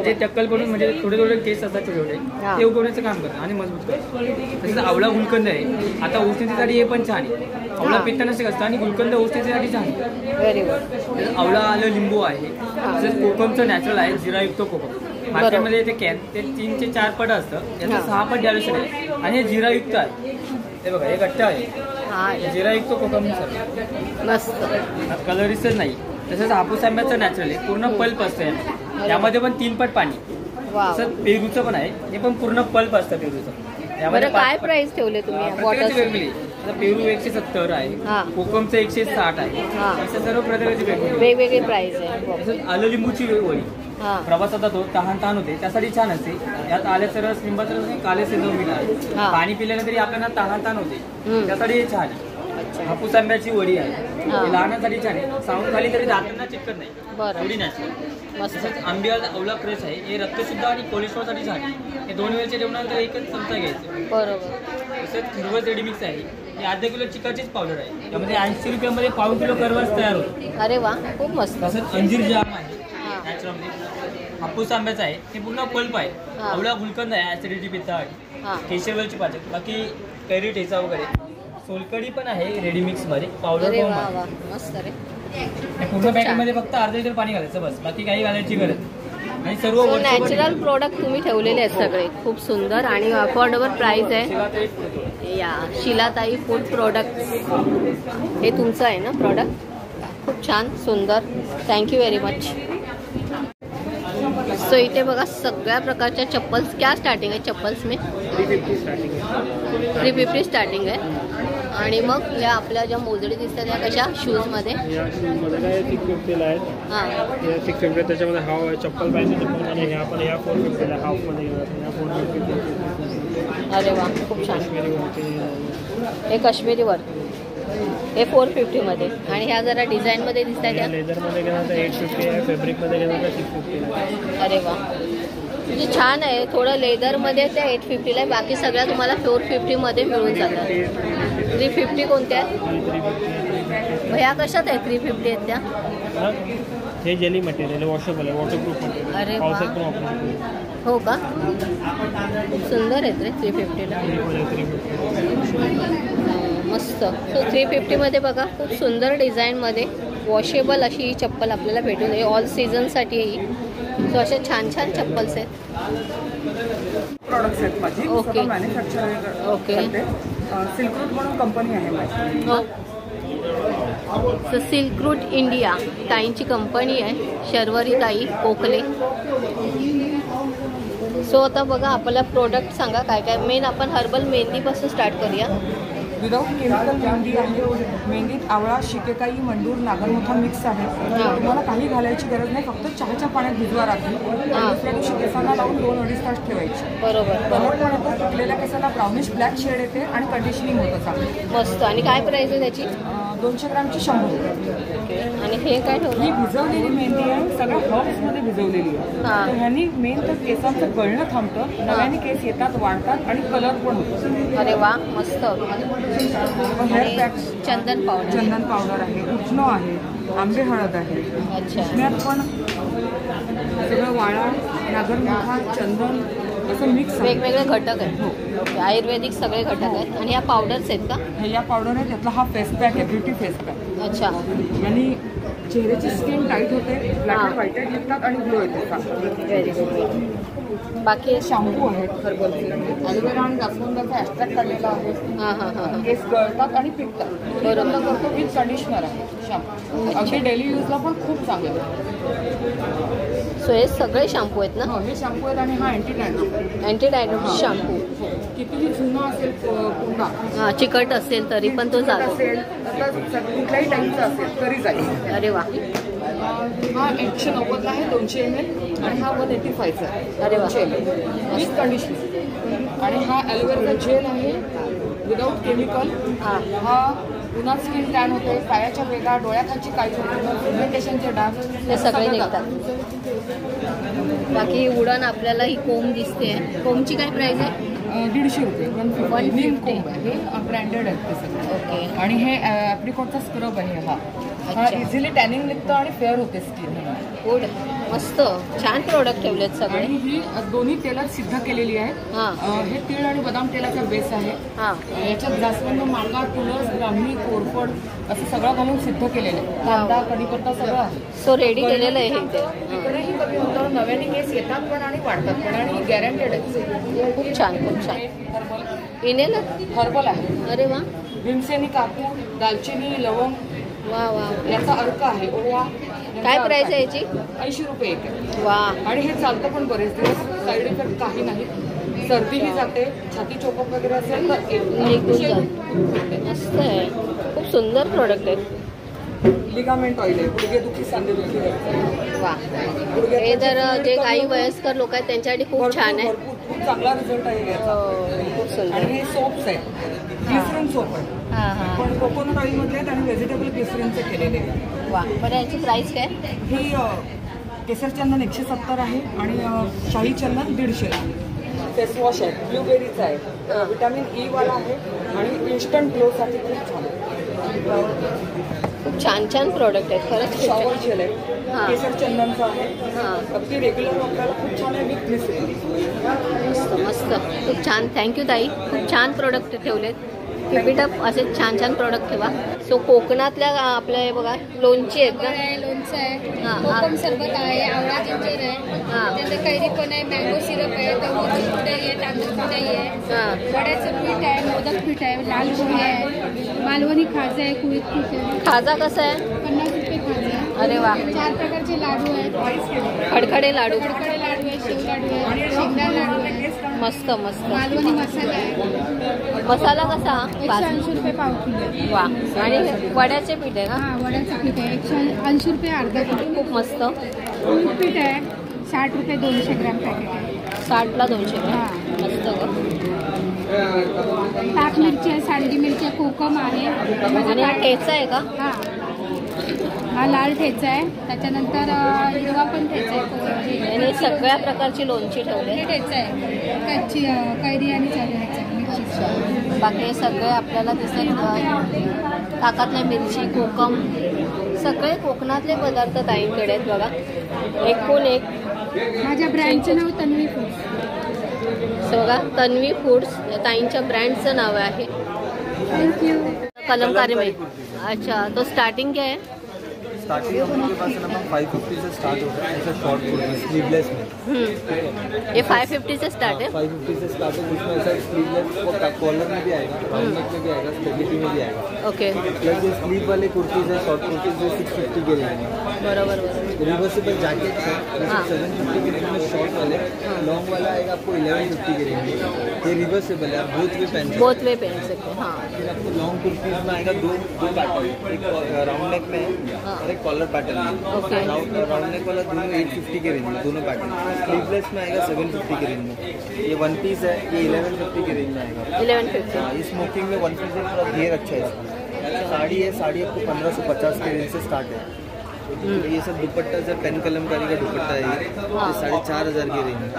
ते टक्कल पडून म्हणजे थोडे थोडे केस असतात छोटे ते उगवण्याचं काम करतात आणि मजबूत करतात. तसंच आवळा गुलकंद आहे, आता उष्णतेसाठी हे पण छान आहे. आवळा पित्तनाशक असतं आणि गुलकंद उष्णतेसाठी छान आहे. आवळा आलं लिंबू आहे. तसंच कोकमचं नॅचरल आहे, जिरायुक्त कोकम. मार्केटमध्ये ते कॅन ते 3 ते 4 पट असतं, याचं 6 पट डायल्युशन आहे आणि हे जिरायुक्त आहे. हे बघा हे गट्ट आहे, जिरायुक्त कोकम मस्त, कलरिस्टच नाही. तसंच हापूस आंब्याचं नॅचरल आहे, पूर्ण पल्प असतं यामध्ये पण 3 पट पाणी. तसंच पेरूचं पण आहे, हे पण पूर्ण पल्प असतं पेरूचं. यामध्ये काय प्राइस ठेवले तुम्ही? वेगळी पेरू 170 आहे, कोकमचं 160 आहे, असं सर्व प्रकारची वेगवेगळी प्राइस आहे. आलं लिंबूची वडी प्रवासात तो तहान होते त्यासाठी छान असते. यात आल्याचं रस, लिंबाचं रस, काले सेंदव मिळाले, पाणी पिल्याने तरी आपल्याला तहान होते त्यासाठी हे छान आहे. हापूस आंब्याची वडी आहे, लहानासाठी छान आहे, साऊंड खाली तरी दातांना चिटकत नाही, वडी नॅचरल. तसंच आंब्याला आवळा फ्रेश आहे, हे रक्तशुद्ध आणि कोलेस्ट्रॉलसाठी छान आहे. हे 2 वेळच्या जेवणानंतर एकच चमचा घ्यायचं. बरोबर. तसंच खरवस रेडीमिक्स आहे, हे अर्धा किलो चिकनचीच पावडर आहे, त्यामध्ये 80 रुपयामध्ये पाव किलो खरवस तयार होतो. अरे वा, खूप मस्त. तसंच अंजीर जाम आहे नॅचरलमध्ये, हापूस आंब्याचं आहे, हे पूर्ण पल्प आहे. आवळा गुलकंद आहे, ऍसिडिटी पित्तासाठी, केशरवेलची पाचक, बाकी कैरी ठेचा वगैरे. सोलकडी पण आहे रेडीमिक्स मध्ये, पावडर मस्त रे. पूर्ण पॅकेटमध्ये फक्त अर्धा लिटर पाणी घालायचं बस, बाकी काही घालायची गरज. आणि सर्व नॅचरल प्रोडक्ट तुम्ही ठेवलेले आहेत सगळे, खूप सुंदर आणि अफोर्डेबल प्राइस आहे. या शिलाताई फूड प्रोडक्ट हे तुमचं आहे ना प्रोडक्ट? खूप छान सुंदर, थँक्यू व्हेरी मच. सो इथे बघा सगळ्या प्रकारच्या चप्पल्स. क्या स्टार्टिंग आहे चप्पल्स में? 350 स्टार्टिंग आहे. आणि मग या आपल्या ज्या मोजडी दिसतात त्या कशा शूजमध्ये? या शूजमध्ये काय 650 आहेत. हां, 650 त्याच्यामध्ये हाफ आहे, चप्पल पाहिजे चप्पल आणि ह्या पण या 450 आहे, हाफमध्ये या 450. अरे वा, खूप छान. हे काश्मीरी वर्क, हे 450 मध्ये. आणि ह्या जरा डिझाईनमध्ये दिसत आहेत, त्या लेदरमध्ये गेला तर 850 आहे, फॅब्रिकमध्ये गेला तर 650 आहे. अरे वा, म्हणजे छान आहे. थोडं लेदरमध्ये त्या 850 आहे, बाकी सगळ्या तुम्हाला 450 मध्ये मिळून जातात. 350 कोणत्या आहेत? ह्या कशात आहे 350 आहेत त्या? हे जेली मटेरियल वॉशेबल आहे, वॉटरप्रूफ मटेरियल. अरे पावसात पण वापरू. हो का? सुंदर आहेत रे 350ला, मस्त. सो 350 मध्ये बघा खूप सुंदर डिझाईनमध्ये वॉशेबल अशी ही चप्पल आपल्याला भेटून जाईल. ऑल सीझनसाठी ही. सो अशा छान छान चप्पल्स आहेत. प्रोडक्ट्स आहेत माझी. Okay manufacturing. Okay. Silk route म्हणून कंपनी आहे माझी. हो. सो सिल्क रूट इंडिया ताईंची कंपनी आहे, शर्वरी ताई कोकले. सो आता बघा आपला प्रोडक्ट सांगा काय काय. मेन आपण हर्बल मेहंदीपासून स्टार्ट करूया. विदाऊट केमिकल मेहंदी आहे. मेहंदीत आवळा, शिकेकाई, मंडूर, नागरमोथा मिक्स आहे. तुम्हाला काही घालायची गरज नाही, फक्त चहाच्या पाण्यात भिजवा राखली. दुसऱ्या दिवशी केसांना लावून 2-2.5 तास ठेवायची. बरोबर. कलर पण येतो, तुटलेल्या केसाला ब्राउनिश ब्लॅक शेड येते आणि कंडिशनिंग होतं चांगलं. मस्त. आणि काय प्राइस आहे त्याची? 200 ग्रामची 100. आणि हे काय ठेवलं? ही भिजवलेली मेहंदी आहे, सगळं हर्ब्समध्ये भिजवलेली आहे. तर ह्यांनी मेन तर केसांचं गळणं थांबतं, नव्याने केस येतात, वाढतात आणि कलर पण होतो. अरे वा, मस्त. हेअर पॅक, चंदन पावडर आहे, उठणं आहे, आंबे हळद आहे. अच्छा. उठण्यात पण सगळं वाळा, नागरमोथा, चंदन असं मिक्स वेगवेगळे घटक आहेत. हो, आयुर्वेदिक सगळे घटक आहेत. आणि या पावडर्स आहेत का? या पावडर आहे, त्यातला हा फेस पॅक आहे, ब्युटी फेस पॅक. अच्छा. आणि चेहऱ्याची स्किन टाईट होते, ब्लॅक अँड व्हाईट निघतात आणि ग्लो येतो. Very good. बाकी शॅम्पू आहेत हर्बलचे, ॲलोवेरा आणि जास्वंदाचा एक्स्ट्रॅक्ट काढलेला आहे. केस गळतात आणि पिकतात. बरोबर करतो. विथ कंडिशनर आहे शॅम्पू, अगदी डेली यूजला पण खूप चांगलं आहे. सो हे सगळे शॅम्पू आहेत ना? हो, हे शॅम्पू आहेत. आणि हा अँटी शॅम्पू. कितीही जुना असेल पुन्हा चिकट असेल तरी पण तो जातो. कुठल्याही टाईपचा असेल तरी जाईल. अरे वा. हा 190 आहे 200 ml आणि हा 185 आहे. अरे वा. With conditioner. आणि हा ॲलोवेराचा जेल आहे, विदाऊट केमिकल. हा पुन्हा स्किन टॅन होते, पायाच्या वेगा, डोळ्याखालची काळी पिगमेंटेशनचे डाग हे सगळे निघतात. बाकी उडण आपल्याला ही कोंब दिसते. कोंबची काय प्राइस आहे? 150 रुपये 150 नीम कोंब आहे, हे ब्रँडेड आहेत ते सगळे. ओके. आणि हे ॲप्रिकॉटचा स्क्रब आहे हा इझिली टॅनिंग निघतं आणि फेअर होते स्किन. गुड, मस्त छान प्रोडक्ट ठेवलेत सगळे. आणि ही दोन्ही तेलात सिद्ध केलेली आहे. हे तीळ आणि बदाम तेलाचा बेस आहे. याच्यात जास्वंद, माका, तुळस, ब्राह्मी, कोरफड असं सगळं घालून सिद्ध केलेलं आहे. कांदा, कढीपत्ता सगळं आहे. सो रेडी केलेलं आहे हे. इकडेही कमी होतं, नव्याने केस येतात पण आणि वाढतात पण, आणि गॅरंटेड आहे. खूप छान खूप छान. हर्बल इनेल हर्बल आहे. अरे वा. भीमसेनी, कापूर, दालचिनी, लवंग. वा वा. याचा अर्क आहे ओवा. काय प्राइस आहे याची? 80 रुपये एक आहे. वा. आणि हे चालतं पण बरेच दिवस, साईड इफेक्ट काही नाही. सर्दीही जाते, छाती चोपट वगैरे असेल तर मस्त आहे. खूप सुंदर प्रोडक्ट आहे. लिगामेंट ऑइल आहे, गुडघेदुखी, सांधेदुखी. वा. हे तर जे काही वयस्कर लोक आहेत त्यांच्यासाठी खूप छान आहे. खूप चांगला रिझल्ट आहे याचा. खूप सुंदर. आणि हे सोप्स आहेत, ग्लिसरीन सोप आहे. पण कोकोनट ऑइल मध्ये आहेत आणि व्हेजिटेबल ग्लिसरीनचे केलेले आहे. वा. बरं, याची प्राइस काय? ही केसर चंदन 170 आहे आणि शाही चंदन 150 आहे. फेस वॉश आहे, ब्लूबेरीचा आहे, व्हिटॅमिन ई वाला आहे आणि इन्स्टंट ग्लोसाठी खूप छान आहे. खूप छान छान प्रोडक्ट आहेत खरंच. शॉवर जेल आहे, केसर चंदनचा आहे. अगदी रेग्युलर वापरायला खूप छान आहे, विथ ग्लिसरीन. मस्त मस्त, खूप छान. थँक्यू ताई, खूप छान प्रोडक्ट ठेवलेत. किपिटअप असे छान छान प्रोडक्ट ठेवा. सो कोकणातल्या आपल्या हे बघा लोणची आहेत का? लोणचं आहे, कोकम सरबत आहे, आवळा जिंजर आहे, त्यानंतर कैरी पण आहे, मँगो सिरप आहे, गव्हाची पुढे आहे, तांदूळ पुढे आहे, वड्याचं पीठ आहे, मोदक पीठ आहे, लाल पोळी आहे, मालवणी खाजा आहे, कुळीत पीठ आहे. खाजा कसा आहे? 50 रुपये खाजा आहे. अरे वा. 4 प्रकारचे लाडू आहेत. खडखडे लाडू, खडखडे लाडू आहे, शेव लाडू आहे, शेंगदाणा लाडू आहे. मस्त मस्त. मालवणी मसाला आहे. मसाला कसा? 180 रुपये पाव किलो. वा. आणि वड्याचे पीठ आहे का? हां, वड्याचं पीठ आहे, 180 रुपये अर्धा किलो. खूप मस्त. कुळीत पीठ आहे, 60 रुपये 200 ग्रॅम पॅकेट आहे. 60ला 200 ग्रॅम. मस्त. ताक मिरची आहे, सांडगी मिरची आहे, कोकम आहे. आणि हा ठेचा आहे का? हां, हा लाल ठेचा आहे, त्याच्यानंतर हिरवा पण ठेचा आहे. आणि सगळ्या प्रकारची लोणची ठेवली. ठेचा आहे, कच्ची कैरी आणि मिरची. बाकी हे सगळे आपल्याला दिसेल. ताकातल्या मिरची, कोकम, सगळे कोकणातले पदार्थ ताईंकडे आहेत बघा, एकूण एक. माझ्या ब्रँडचं नाव तन्वी फूड्स. बघा, तन्वी फूड्स ताईंच्या ब्रँडचं नाव आहे. थँक्यू. कलमकारी में. अच्छा, तो स्टार्टिंग क्या है? स्टार्टिंग हमारे पास है ना 550 से स्टार्ट होता है, ऐसा शॉर्ट कुर्ती स्लीवलेस में. ये 550 से स्टार्ट है? 550 से स्टार्ट है, जिसमें ऐसा स्लीवलेस कॉलर में भी आएगा, राउंड नेक में भी आएगा, स्टेबिलिटी में भी आएगा. ओके. प्लस ये स्लीव वाले कुर्तीज है, शॉर्ट कुर्तीज है, 650 के रेंज में. बराबर. रिवर्सेबल जैकेट है 750 के रेंज में, शॉर्ट वाले. लॉन्ग वाला आएगा आपको 1150 के रेंज में. ये रिवर्सेबल है, आप बोथ वे पहन सकते हैं. हाँ. फिर आपको लॉन्ग कुर्तीज में आएगा दो पैटर्न, एक राउंड नेक में और एक कॉलर पैटर्न में. ओके. राउंड नेक वाला दोनों 850 के रेंज में, दोनों पैटर्न. स्लीवलेस में आएगा 750 के रेंज में. ये 1 पीस है, ये 1150 के रेंज में आएगा. 1150. हाँ, ये स्मोकिंग में 1 पीस है, थोड़ा घेर अच्छा है इसका. साड़ी है, साड़ी आपको 1550 के रेंज से स्टार्ट है. ये सब दुपट्टा से पेन कलमकारी का दुपट्टा है, ये 4500 के रेंज में.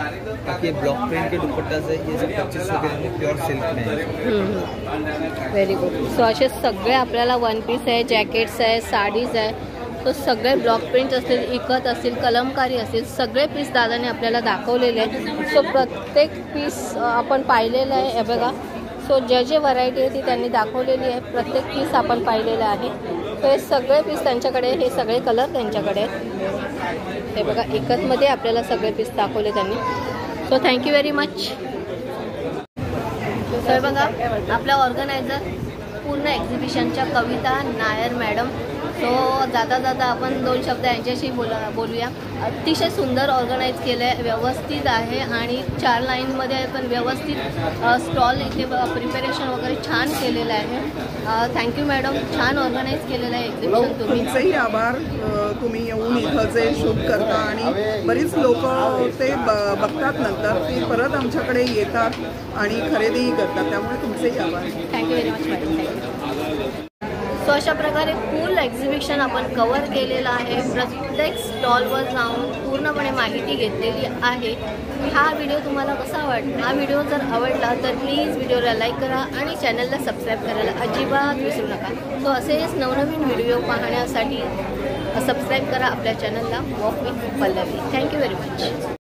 बाकी ब्लॉक प्रिंट के दुपट्टा से ये सब 2500 के रेंज में प्योर सिल्क में है. Very good. सो असे सगळे आपल्याला 1 पीस आहे, जॅकेट्स आहे, साडीज आहे. तो सगळे ब्लॉक प्रिंट असतील, इकत असतील, कलमकारी असतील, सगळे पीस दादाने आपल्याला दाखवलेले आहेत. सो प्रत्येक पीस आपण पाहिलेलं आहे. हे बघा, सो जे व्हरायटी आहे ती त्यांनी दाखवलेली आहे. प्रत्येक पीस आपण पाहिलेलं आहे. तर हे सगळे पीस त्यांच्याकडे, हे सगळे कलर त्यांच्याकडे आहेत. हे बघा, एकतमध्ये आपल्याला सगळे पीस दाखवले त्यांनी. So thank you very much. तर बघा, आपल्या ऑर्गनायझर पूर्ण एक्झिबिशनच्या कविता नायर मॅडम. सो जाता जाता आपण 2 शब्द यांच्याशी बोलूया. अतिशय सुंदर ऑर्गनाईज केलं आहे, व्यवस्थित आहे आणि 4 लाईनमध्ये पण व्यवस्थित स्टॉल इथे प्रिपरेशन वगैरे छान केलेलं आहे. थँक्यू मॅडम, छान ऑर्गनाईज केलेलं आहे एक्झिबिशन. तुमचेही आभार. तुम्ही येऊन इथं जे शूट करता आणि बरीच लोक ते बघतात, नंतर ती परत आमच्याकडे येतात आणि खरेदीही करतात, त्यामुळे तुमचेही आभार. Thank you very much madam. Thank you. So अशा प्रकारे फुल एक्झिबिशन आपण कव्हर केलेलं आहे. प्रत्येक स्टॉलवर जाऊन पूर्णपणे माहिती घेतलेली आहे. हा व्हिडिओ तुम्हाला कसा वाटला? हा व्हिडिओ जर आवडला तर प्लीज व्हिडिओला लाईक करा आणि चॅनलला सबस्क्राईब करायला अजिबात विसरू नका. सो असेच नवनवीन व्हिडिओ पाहण्यासाठी सबस्क्राईब करा आपल्या चॅनलला walk with Pallavi. Thank you very much.